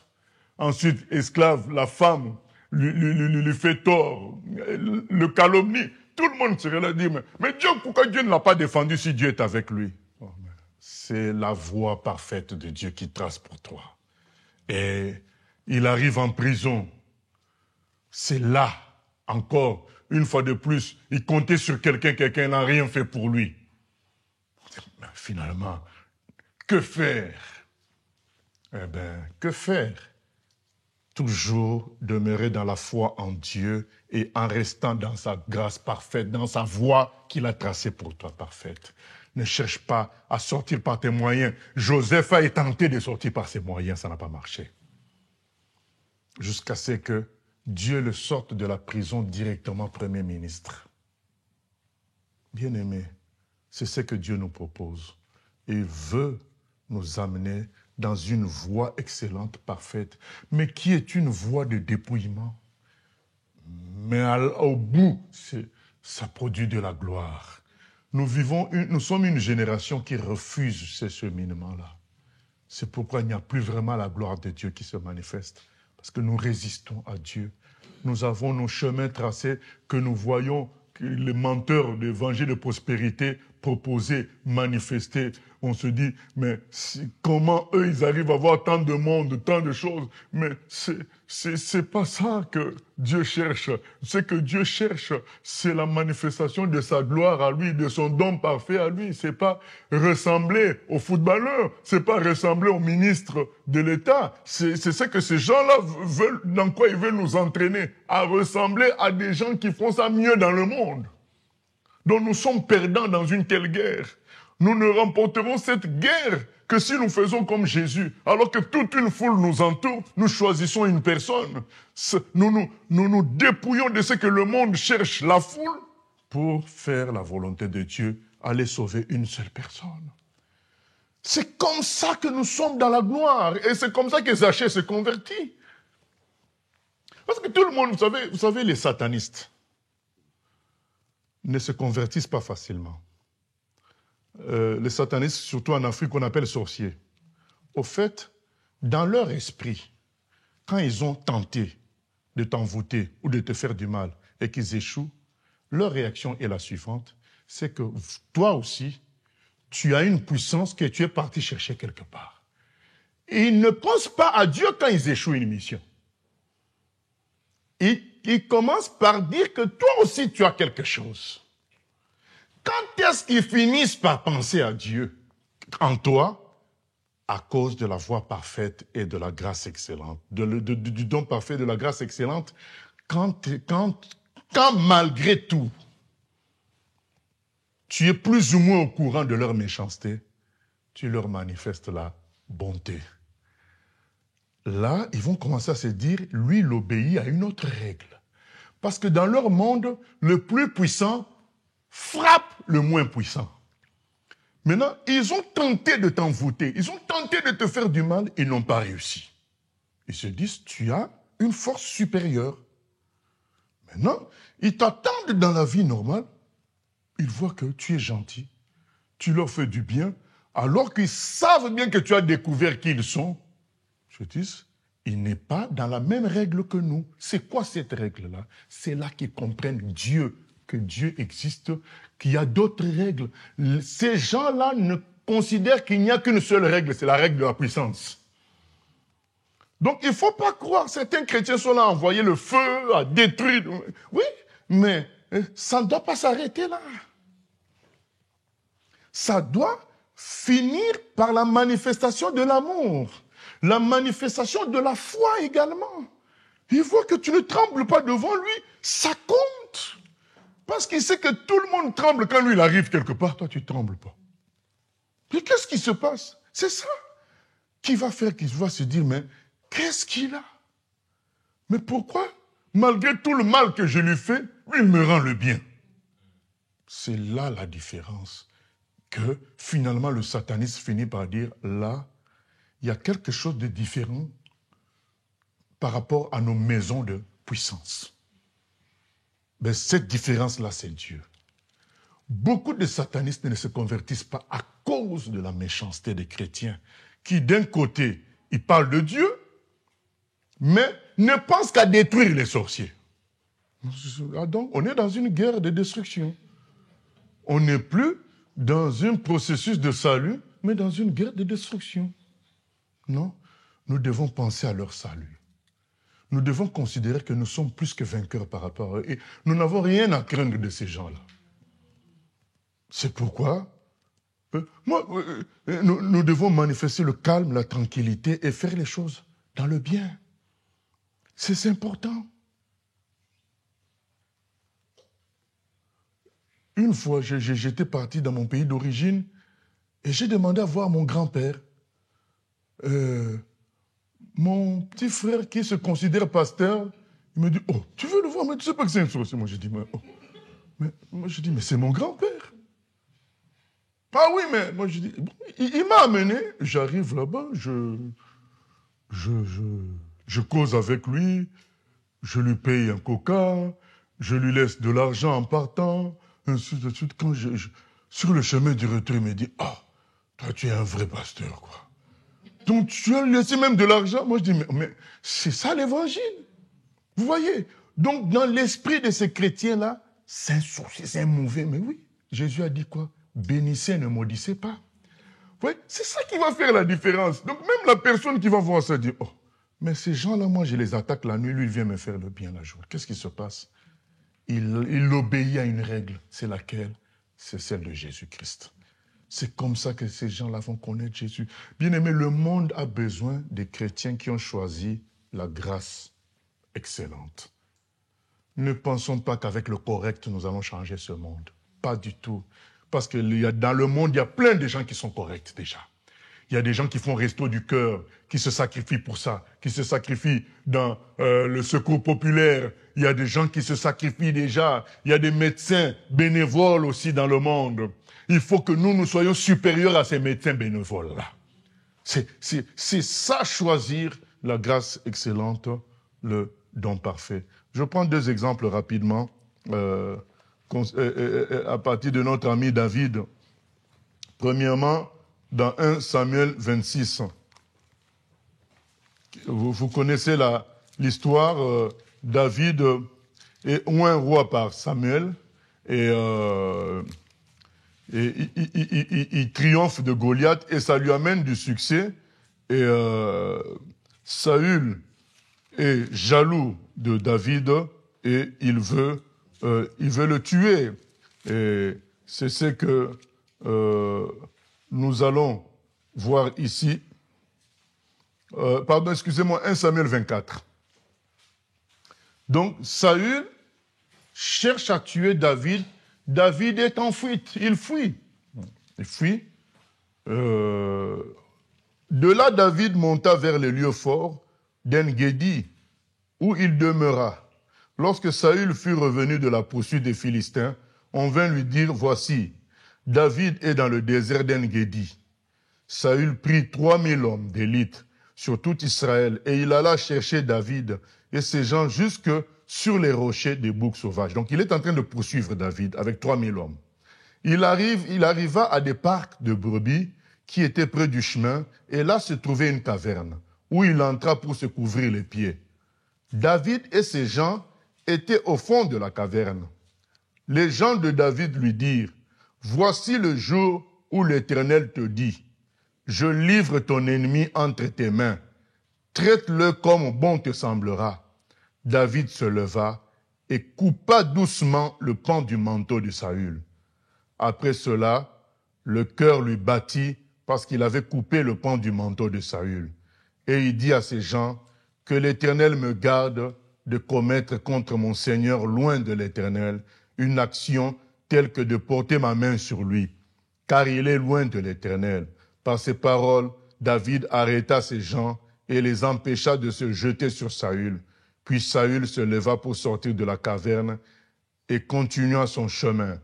Ensuite, esclave, la femme lui fait tort, le calomnie. Tout le monde serait là dire, mais Dieu, pourquoi Dieu ne l'a pas défendu si Dieu est avec lui? Oh, c'est la voie parfaite de Dieu qui trace pour toi. Et il arrive en prison. C'est là, encore, une fois de plus, il comptait sur quelqu'un n'a rien fait pour lui. Mais finalement, que faire? Eh bien, que faire? Toujours demeurer dans la foi en Dieu et en restant dans sa grâce parfaite, dans sa voie qu'il a tracée pour toi parfaite. Ne cherche pas à sortir par tes moyens. Joseph a tenté de sortir par ses moyens, ça n'a pas marché. Jusqu'à ce que Dieu le sorte de la prison directement Premier ministre. Bien-aimé, c'est ce que Dieu nous propose. Il veut nous amener dans une voie excellente, parfaite, mais qui est une voie de dépouillement. Mais au bout, ça produit de la gloire. Nous sommes une génération qui refuse ce cheminement-là. C'est pourquoi il n'y a plus vraiment la gloire de Dieu qui se manifeste. Parce que nous résistons à Dieu. Nous avons nos chemins tracés que nous voyons que les menteurs de l'évangile de prospérité proposer, manifester. On se dit, mais comment eux, ils arrivent à voir tant de monde, tant de choses? Mais c'est pas ça que Dieu cherche. Ce que Dieu cherche, c'est la manifestation de sa gloire à lui, de son don parfait à lui. C'est pas ressembler aux footballeurs, c'est pas ressembler aux ministres de l'État. C'est ce que ces gens-là veulent, dans quoi ils veulent nous entraîner, à ressembler à des gens qui font ça mieux dans le monde. Donc nous sommes perdants dans une telle guerre. Nous ne remporterons cette guerre que si nous faisons comme Jésus. Alors que toute une foule nous entoure, nous choisissons une personne. Nous dépouillons de ce que le monde cherche, la foule, pour faire la volonté de Dieu, aller sauver une seule personne. C'est comme ça que nous sommes dans la gloire. Et c'est comme ça que Zachée s'est converti. Parce que tout le monde, vous savez les satanistes ne se convertissent pas facilement. Les satanistes, surtout en Afrique, qu'on appelle sorciers. Au fait, dans leur esprit, quand ils ont tenté de t'envoûter ou de te faire du mal et qu'ils échouent, leur réaction est la suivante, c'est que toi aussi, tu as une puissance que tu es parti chercher quelque part. Et ils ne pensent pas à Dieu quand ils échouent une mission. Ils commencent par dire que toi aussi tu as quelque chose. Quand est-ce qu'ils finissent par penser à Dieu en toi? À cause de la voie parfaite et de la grâce excellente, du don parfait de la grâce excellente, quand malgré tout, tu es plus ou moins au courant de leur méchanceté, tu leur manifestes la bonté. Là, ils vont commencer à se dire, lui, il obéit à une autre règle. Parce que dans leur monde, le plus puissant frappe le moins puissant. Maintenant, ils ont tenté de t'envoûter, ils ont tenté de te faire du mal, ils n'ont pas réussi. Ils se disent, tu as une force supérieure. Maintenant, ils t'attendent dans la vie normale, ils voient que tu es gentil, tu leur fais du bien, alors qu'ils savent bien que tu as découvert qui ils sont. Je dis, il n'est pas dans la même règle que nous. C'est quoi cette règle-là? C'est là qu'ils comprennent Dieu, que Dieu existe, qu'il y a d'autres règles. Ces gens-là ne considèrent qu'il n'y a qu'une seule règle, c'est la règle de la puissance. Donc il ne faut pas croire, certains chrétiens sont là à envoyer le feu, à détruire. Oui, mais ça ne doit pas s'arrêter là. Ça doit finir par la manifestation de l'amour. La manifestation de la foi également. Il voit que tu ne trembles pas devant lui, ça compte. Parce qu'il sait que tout le monde tremble quand lui il arrive quelque part, toi tu ne trembles pas. Et qu'est-ce qui se passe? C'est ça qui va faire qu'il va se dire, mais qu'est-ce qu'il a? Mais pourquoi, malgré tout le mal que je lui fais, lui il me rend le bien? C'est là la différence. Que finalement le satanisme finit par dire, là, il y a quelque chose de différent par rapport à nos maisons de puissance. Mais cette différence-là, c'est Dieu. Beaucoup de satanistes ne se convertissent pas à cause de la méchanceté des chrétiens, qui d'un côté, ils parlent de Dieu, mais ne pensent qu'à détruire les sorciers. Donc, on est dans une guerre de destruction. On n'est plus dans un processus de salut, mais dans une guerre de destruction. Non, nous devons penser à leur salut. Nous devons considérer que nous sommes plus que vainqueurs par rapport à eux. Et nous n'avons rien à craindre de ces gens-là. C'est pourquoi nous devons manifester le calme, la tranquillité et faire les choses dans le bien. C'est important. Une fois, j'étais parti dans mon pays d'origine et j'ai demandé à voir mon grand-père. Mon petit frère qui se considère pasteur, il me dit, oh, tu veux le voir, mais tu sais pas que c'est un sorcier. Moi, je dis, mais c'est mon grand-père. Ah oui, mais moi, je dis, bon, il m'a amené, j'arrive là-bas, je cause avec lui, je lui paye un coca, je lui laisse de l'argent en partant, ainsi de suite. Quand sur le chemin du retour, il me dit, ah, toi, tu es un vrai pasteur, quoi. Donc, tu as laissé même de l'argent. Moi, je dis, mais c'est ça l'évangile. Vous voyez? Donc, dans l'esprit de ces chrétiens-là, c'est un sorcier, c'est un mauvais. Mais oui, Jésus a dit quoi? Bénissez, ne maudissez pas. Vous voyez? C'est ça qui va faire la différence. Donc, même la personne qui va voir ça dit, oh, mais ces gens-là, moi, je les attaque la nuit, lui, il vient me faire le bien la journée. Qu'est-ce qui se passe? Il obéit à une règle. C'est laquelle? C'est celle de Jésus-Christ. C'est comme ça que ces gens-là vont connaître Jésus. Bien aimé, le monde a besoin des chrétiens qui ont choisi la grâce excellente. Ne pensons pas qu'avec le correct, nous allons changer ce monde. Pas du tout. Parce que dans le monde, il y a plein de gens qui sont corrects déjà. Il y a des gens qui font resto du cœur, qui se sacrifient pour ça, qui se sacrifient dans le secours populaire. Il y a des gens qui se sacrifient déjà. Il y a des médecins bénévoles aussi dans le monde. Il faut que nous soyons supérieurs à ces médecins bénévoles-là. C'est ça, choisir la grâce excellente, le don parfait. Je prends deux exemples rapidement à partir de notre ami David. Premièrement, dans 1 Samuel 26. Vous connaissez l'histoire, David est un roi par Samuel et il triomphe de Goliath et ça lui amène du succès. Et Saül est jaloux de David et il veut le tuer. Et c'est ce que nous allons voir ici. Pardon, excusez-moi, 1 Samuel 24. Donc, Saül cherche à tuer David. David est en fuite, il fuit. Il fuit. De là, David monta vers les lieux forts d'En-Gedi, où il demeura. Lorsque Saül fut revenu de la poursuite des Philistins, on vint lui dire, voici, David est dans le désert d'En-Gedi. Saül prit 3000 hommes d'élite sur tout Israël et il alla chercher David et ses gens jusque sur les rochers des boucs sauvages. Donc il est en train de poursuivre David avec 3000 hommes. Il arriva à des parcs de brebis qui étaient près du chemin et là se trouvait une caverne où il entra pour se couvrir les pieds. David et ses gens étaient au fond de la caverne. Les gens de David lui dirent, « Voici le jour où l'Éternel te dit, je livre ton ennemi entre tes mains. Traite-le comme bon te semblera. » David se leva et coupa doucement le pan du manteau de Saül. Après cela, le cœur lui battit parce qu'il avait coupé le pan du manteau de Saül. Et il dit à ces gens, que l'Éternel me garde de commettre contre mon Seigneur, loin de l'Éternel, une action telle que de porter ma main sur lui, car il est loin de l'Éternel. Par ces paroles, David arrêta ces gens et les empêcha de se jeter sur Saül. Puis Saül se leva pour sortir de la caverne et continua son chemin.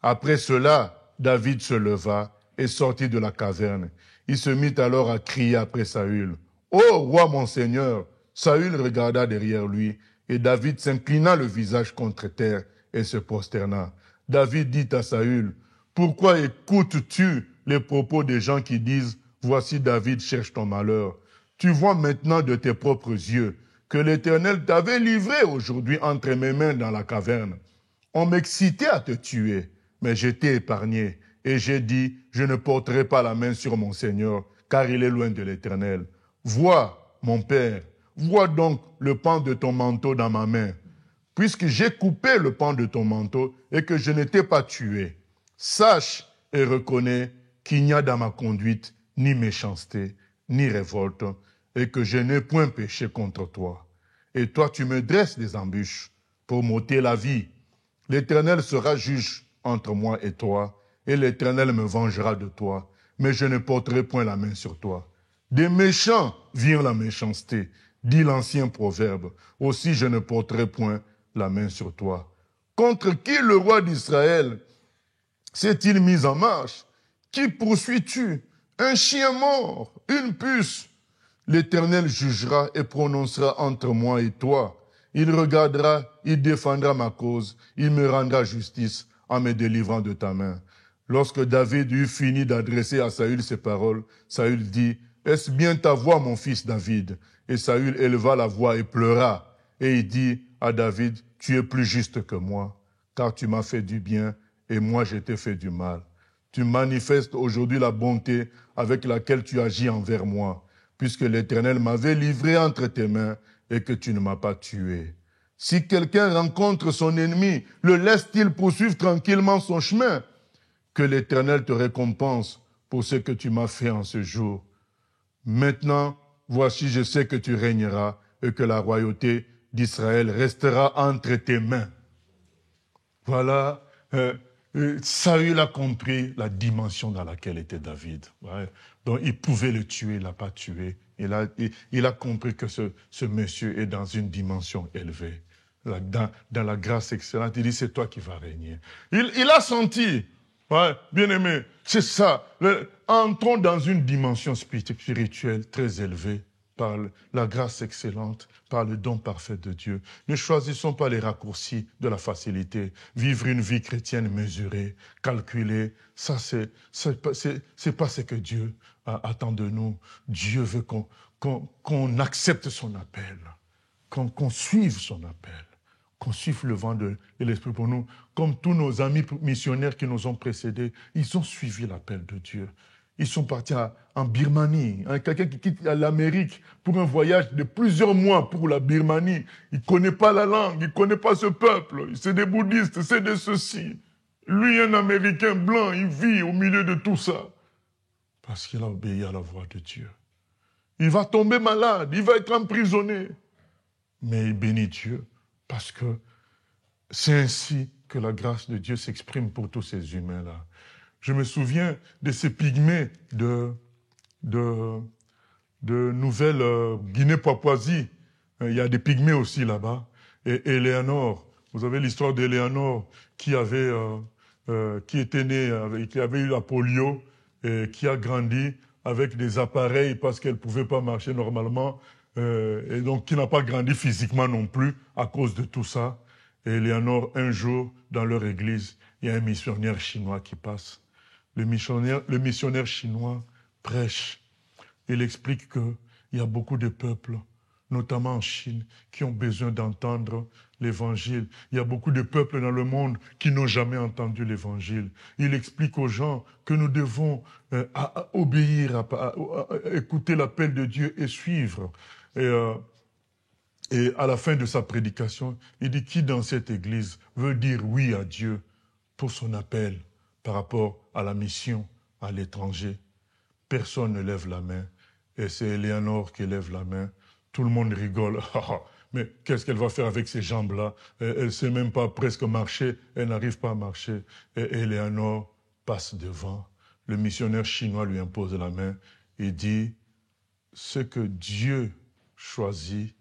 Après cela, David se leva et sortit de la caverne. Il se mit alors à crier après Saül. « Ô roi mon Seigneur !» Saül regarda derrière lui, et David s'inclina le visage contre terre et se prosterna. David dit à Saül, « Pourquoi écoutes-tu les propos des gens qui disent, « Voici David cherche ton malheur ?» Tu vois maintenant de tes propres yeux que l'Éternel t'avait livré aujourd'hui entre mes mains dans la caverne. On m'excitait à te tuer, mais j'étais épargné, et j'ai dit, je ne porterai pas la main sur mon Seigneur, car il est loin de l'Éternel. Vois, mon Père, vois donc le pan de ton manteau dans ma main. Puisque j'ai coupé le pan de ton manteau et que je ne t'ai pas tué, sache et reconnais qu'il n'y a dans ma conduite ni méchanceté, ni révolte, et que je n'ai point péché contre toi. Et toi, tu me dresses des embûches pour m'ôter la vie. L'Éternel sera juge entre moi et toi, et l'Éternel me vengera de toi, mais je ne porterai point la main sur toi. Des méchants vient la méchanceté, dit l'ancien proverbe. Aussi je ne porterai point la main sur toi. Contre qui le roi d'Israël s'est-il mis en marche? Qui poursuis-tu? Un chien mort, une puce. L'Éternel jugera et prononcera entre moi et toi. Il regardera, il défendra ma cause, il me rendra justice en me délivrant de ta main. Lorsque David eut fini d'adresser à Saül ces paroles, Saül dit, « Est-ce bien ta voix, mon fils David ?» Et Saül éleva la voix et pleura. Et il dit à David, « Tu es plus juste que moi, car tu m'as fait du bien et moi je t'ai fait du mal. Tu manifestes aujourd'hui la bonté avec laquelle tu agis envers moi, puisque l'Éternel m'avait livré entre tes mains et que tu ne m'as pas tué. Si quelqu'un rencontre son ennemi, le laisse-t-il poursuivre tranquillement son chemin? Que l'Éternel te récompense pour ce que tu m'as fait en ce jour. Maintenant, voici, je sais que tu régneras et que la royauté d'Israël restera entre tes mains. » Voilà, Saül a compris la dimension dans laquelle était David. Ouais. Donc il pouvait le tuer, il ne l'a pas tué. Il a compris que ce monsieur est dans une dimension élevée. Dans la grâce excellente, il dit, c'est toi qui vas régner. Il a senti, ouais, bien aimé, c'est ça. Entrons dans une dimension spirituelle très élevée par la grâce excellente, par le don parfait de Dieu. Ne choisissons pas les raccourcis de la facilité. Vivre une vie chrétienne mesurée, calculée, ça c'est pas ce que Dieu attend de nous. Dieu veut qu'on accepte son appel, qu'on suive son appel, qu'on suive le vent de l'Esprit pour nous. Comme tous nos amis missionnaires qui nous ont précédés, ils ont suivi l'appel de Dieu. Ils sont partis en Birmanie. Quelqu'un qui quitte l'Amérique pour un voyage de plusieurs mois pour la Birmanie. Il ne connaît pas la langue, il ne connaît pas ce peuple. C'est des bouddhistes, c'est de ceci. Lui, un Américain blanc, il vit au milieu de tout ça. Parce qu'il a obéi à la voix de Dieu. Il va tomber malade, il va être emprisonné. Mais il bénit Dieu parce que c'est ainsi que la grâce de Dieu s'exprime pour tous ces humains-là. Je me souviens de ces pygmées de Nouvelle-Guinée-Papouasie. Il y a des pygmées aussi là-bas. Et Éléanore, vous avez l'histoire d'Éléanore qui était née, qui avait eu la polio et qui a grandi avec des appareils parce qu'elle ne pouvait pas marcher normalement et donc qui n'a pas grandi physiquement non plus à cause de tout ça. Et Éléanore, un jour, dans leur église, il y a un missionnaire chinois qui passe. Le missionnaire chinois prêche. Il explique qu'il y a beaucoup de peuples, notamment en Chine, qui ont besoin d'entendre l'évangile. Il y a beaucoup de peuples dans le monde qui n'ont jamais entendu l'évangile. Il explique aux gens que nous devons obéir, à écouter l'appel de Dieu et suivre. Et à la fin de sa prédication, il dit, qui dans cette église veut dire oui à Dieu pour son appel par rapport à la mission à l'étranger? Personne ne lève la main. Et c'est Éléonore qui lève la main. Tout le monde rigole. Mais qu'est-ce qu'elle va faire avec ces jambes-là? Elle ne sait même pas presque marcher. Elle n'arrive pas à marcher. Et Éléonore passe devant. Le missionnaire chinois lui impose la main. Il dit, ce que Dieu choisit,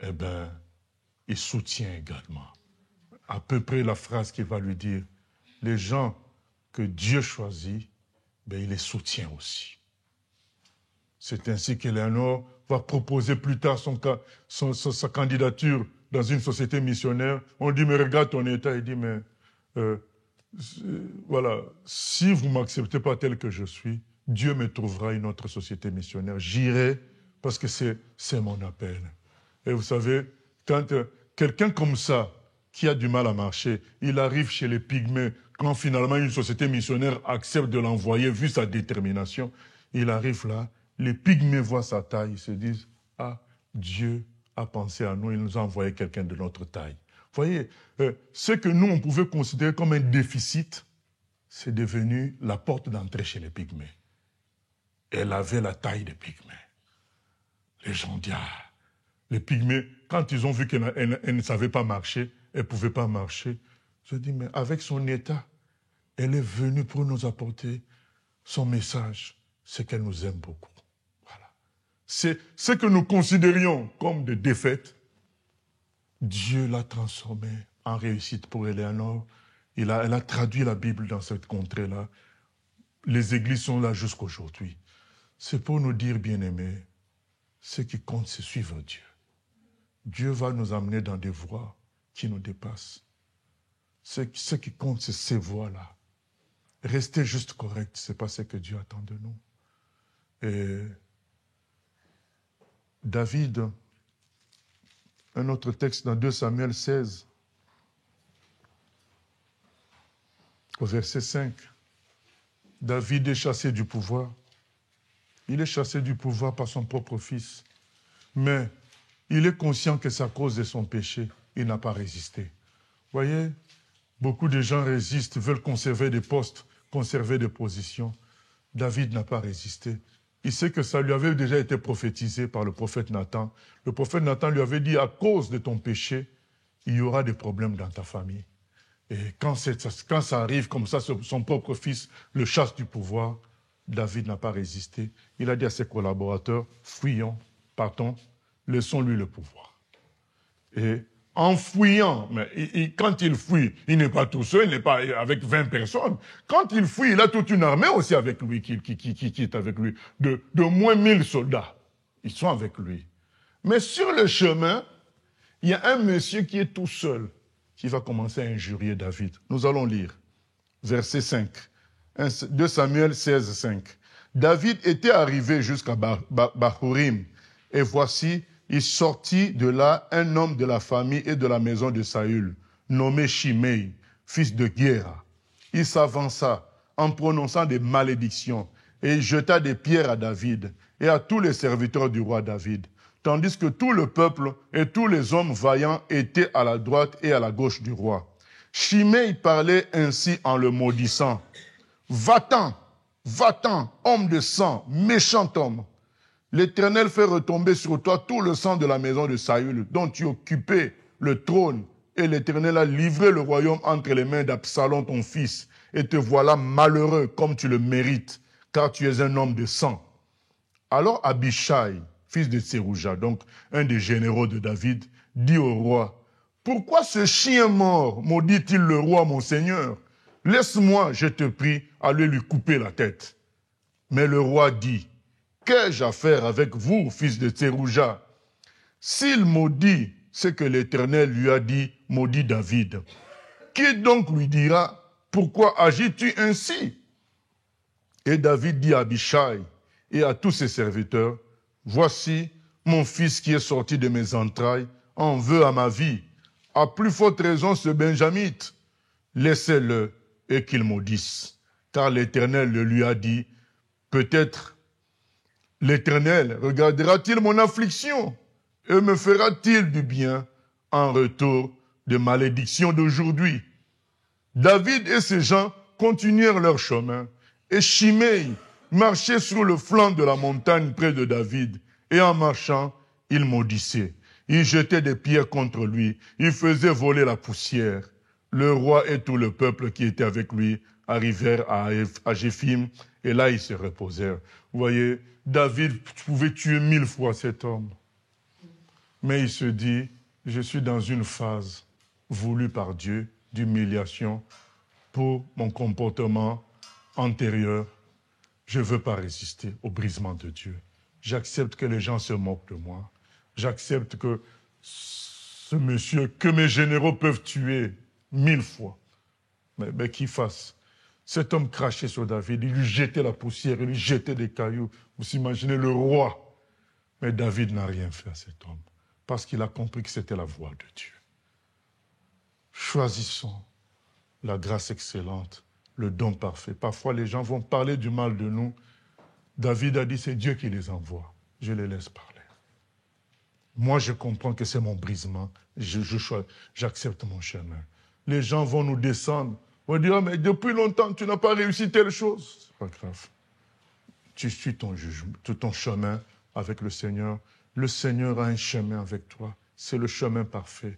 eh bien, il soutient également. À peu près la phrase qu'il va lui dire. Les gens que Dieu choisit, ben, il les soutient aussi. C'est ainsi qu'Éléonore va proposer plus tard sa candidature dans une société missionnaire. On dit, mais regarde ton état. Il dit, mais voilà, si vous ne m'acceptez pas tel que je suis, Dieu me trouvera une autre société missionnaire. J'irai parce que c'est mon appel. Et vous savez, quand quelqu'un comme ça, qui a du mal à marcher, il arrive chez les Pygmées, quand finalement une société missionnaire accepte de l'envoyer, vu sa détermination, il arrive là, les Pygmées voient sa taille, ils se disent, ah, Dieu a pensé à nous, il nous a envoyé quelqu'un de notre taille. Vous voyez, ce que nous, on pouvait considérer comme un déficit, c'est devenu la porte d'entrée chez les Pygmées. Elle avait la taille des Pygmées. Les gens disent, ah, les Pygmées, quand ils ont vu qu'elle ne savait pas marcher, elle ne pouvait pas marcher, je dis, mais avec son état, elle est venue pour nous apporter son message, c'est qu'elle nous aime beaucoup. Voilà. C'est ce que nous considérions comme des défaites. Dieu l'a transformé en réussite pour Éléonore. Elle a traduit la Bible dans cette contrée-là. Les églises sont là jusqu'aujourd'hui. C'est pour nous dire, bien-aimés, ce qui compte, c'est suivre Dieu. Dieu va nous amener dans des voies qui nous dépassent. Ce qui compte, c'est ces voies-là. Rester juste correct, ce n'est pas ce que Dieu attend de nous. Et David, un autre texte dans 2 Samuel 16, au verset 5, David est chassé du pouvoir. Il est chassé du pouvoir par son propre fils. Mais il est conscient que c'est à cause de son péché. Il n'a pas résisté. Vous voyez, beaucoup de gens résistent, veulent conserver des postes, conserver des positions. David n'a pas résisté. Il sait que ça lui avait déjà été prophétisé par le prophète Nathan. Le prophète Nathan lui avait dit, à cause de ton péché, il y aura des problèmes dans ta famille. Et quand ça arrive comme ça, son propre fils le chasse du pouvoir, David n'a pas résisté. Il a dit à ses collaborateurs, fuyons, partons, laissons-lui le pouvoir. Et en fuyant, mais quand il fuit, il n'est pas tout seul, il n'est pas avec 20 personnes. Quand il fuit, il a toute une armée aussi avec lui, qui est avec lui, de moins 1000 soldats. Ils sont avec lui. Mais sur le chemin, il y a un monsieur qui est tout seul, qui va commencer à injurier David. Nous allons lire, verset 5, 2 Samuel 16, 5. David était arrivé jusqu'à Bahurim, et voici, il sortit de là un homme de la famille et de la maison de Saül, nommé Shimei, fils de Guéra. Il s'avança en prononçant des malédictions et il jeta des pierres à David et à tous les serviteurs du roi David, tandis que tout le peuple et tous les hommes vaillants étaient à la droite et à la gauche du roi. Shimei parlait ainsi en le maudissant. « Va-t'en, va-t'en, homme de sang, méchant homme. L'Éternel fait retomber sur toi tout le sang de la maison de Saül, dont tu occupais le trône, et l'Éternel a livré le royaume entre les mains d'Absalom, ton fils, et te voilà malheureux comme tu le mérites, car tu es un homme de sang. » Alors Abishai, fils de Tserouja, donc un des généraux de David, dit au roi, « Pourquoi ce chien mort maudit-il le roi, mon seigneur? Laisse-moi, je te prie, aller lui couper la tête. » Mais le roi dit, « Qu'ai-je à faire avec vous, fils de Tserouja? S'il maudit ce que l'Éternel lui a dit, maudit David. Qui donc lui dira, pourquoi agis-tu ainsi? » Et David dit à Abishai et à tous ses serviteurs, « Voici mon fils qui est sorti de mes entrailles, en veut à ma vie. À plus forte raison ce Benjamite. Laissez-le et qu'il maudisse. Car l'Éternel le lui a dit, peut-être l'Éternel regardera-t-il mon affliction et me fera-t-il du bien en retour de malédiction d'aujourd'hui? » David et ses gens continuèrent leur chemin, et Shimei marchait sur le flanc de la montagne près de David, et en marchant, il maudissait. Il jetait des pierres contre lui, il faisait voler la poussière. Le roi et tout le peuple qui était avec lui arrivèrent à Jéphim, et là ils se reposèrent. Vous voyez, David pouvait tuer 1000 fois cet homme. Mais il se dit, je suis dans une phase voulue par Dieu d'humiliation pour mon comportement antérieur. Je ne veux pas résister au brisement de Dieu. J'accepte que les gens se moquent de moi. J'accepte que ce monsieur, que mes généraux peuvent tuer 1000 fois. Mais qu'il fasse. Cet homme crachait sur David, il lui jetait la poussière, il lui jetait des cailloux. Vous imaginez le roi. Mais David n'a rien fait à cet homme, parce qu'il a compris que c'était la voie de Dieu. Choisissons la grâce excellente, le don parfait. Parfois, les gens vont parler du mal de nous. David a dit, c'est Dieu qui les envoie. Je les laisse parler. Moi, je comprends que c'est mon brisement. J'accepte mon chemin. Les gens vont nous descendre. On va dire, oh, mais depuis longtemps, tu n'as pas réussi telle chose. C'est pas grave. Tu suis ton chemin avec le Seigneur. Le Seigneur a un chemin avec toi. C'est le chemin parfait.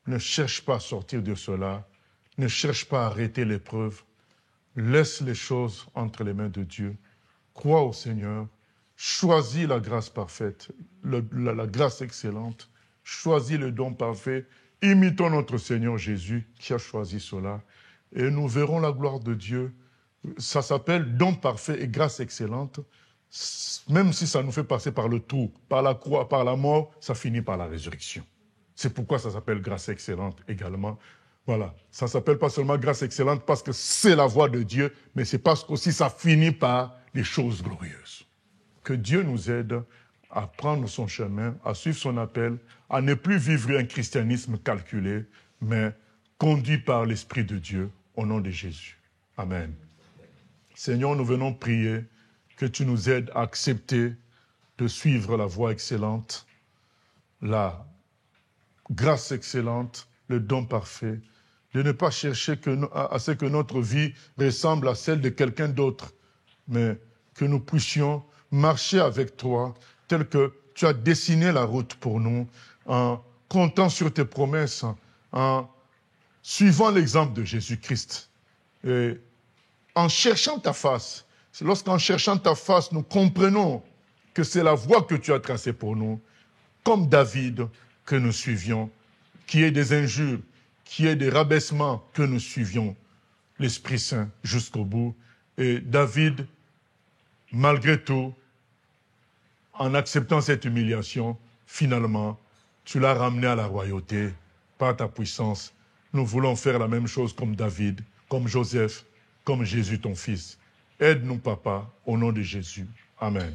Ne cherche pas à sortir de cela. Ne cherche pas à arrêter l'épreuve. Laisse les choses entre les mains de Dieu. Crois au Seigneur. Choisis la grâce parfaite, la grâce excellente. Choisis le don parfait. Imitons notre Seigneur Jésus qui a choisi cela. Et nous verrons la gloire de Dieu. Ça s'appelle don parfait et grâce excellente. Même si ça nous fait passer par le trou, par la croix, par la mort, ça finit par la résurrection. C'est pourquoi ça s'appelle grâce excellente également. Voilà, ça ne s'appelle pas seulement grâce excellente parce que c'est la voie de Dieu, mais c'est parce qu'aussi ça finit par les choses glorieuses. Que Dieu nous aide à prendre son chemin, à suivre son appel, à ne plus vivre un christianisme calculé, mais conduit par l'Esprit de Dieu, au nom de Jésus. Amen. Seigneur, nous venons prier que tu nous aides à accepter de suivre la voie excellente, la grâce excellente, le don parfait, de ne pas chercher à ce que notre vie ressemble à celle de quelqu'un d'autre, mais que nous puissions marcher avec toi tel que tu as dessiné la route pour nous, en comptant sur tes promesses, en suivant l'exemple de Jésus-Christ, et en cherchant ta face. C'est lorsqu'en cherchant ta face, nous comprenons que c'est la voie que tu as tracée pour nous, comme David que nous suivions, qui est des injures, qui est des rabaissements, que nous suivions l'Esprit Saint jusqu'au bout. Et David, malgré tout, en acceptant cette humiliation, finalement, tu l'as ramené à la royauté par ta puissance. Nous voulons faire la même chose comme David, comme Joseph, comme Jésus ton Fils. Aide-nous, Papa, au nom de Jésus. Amen.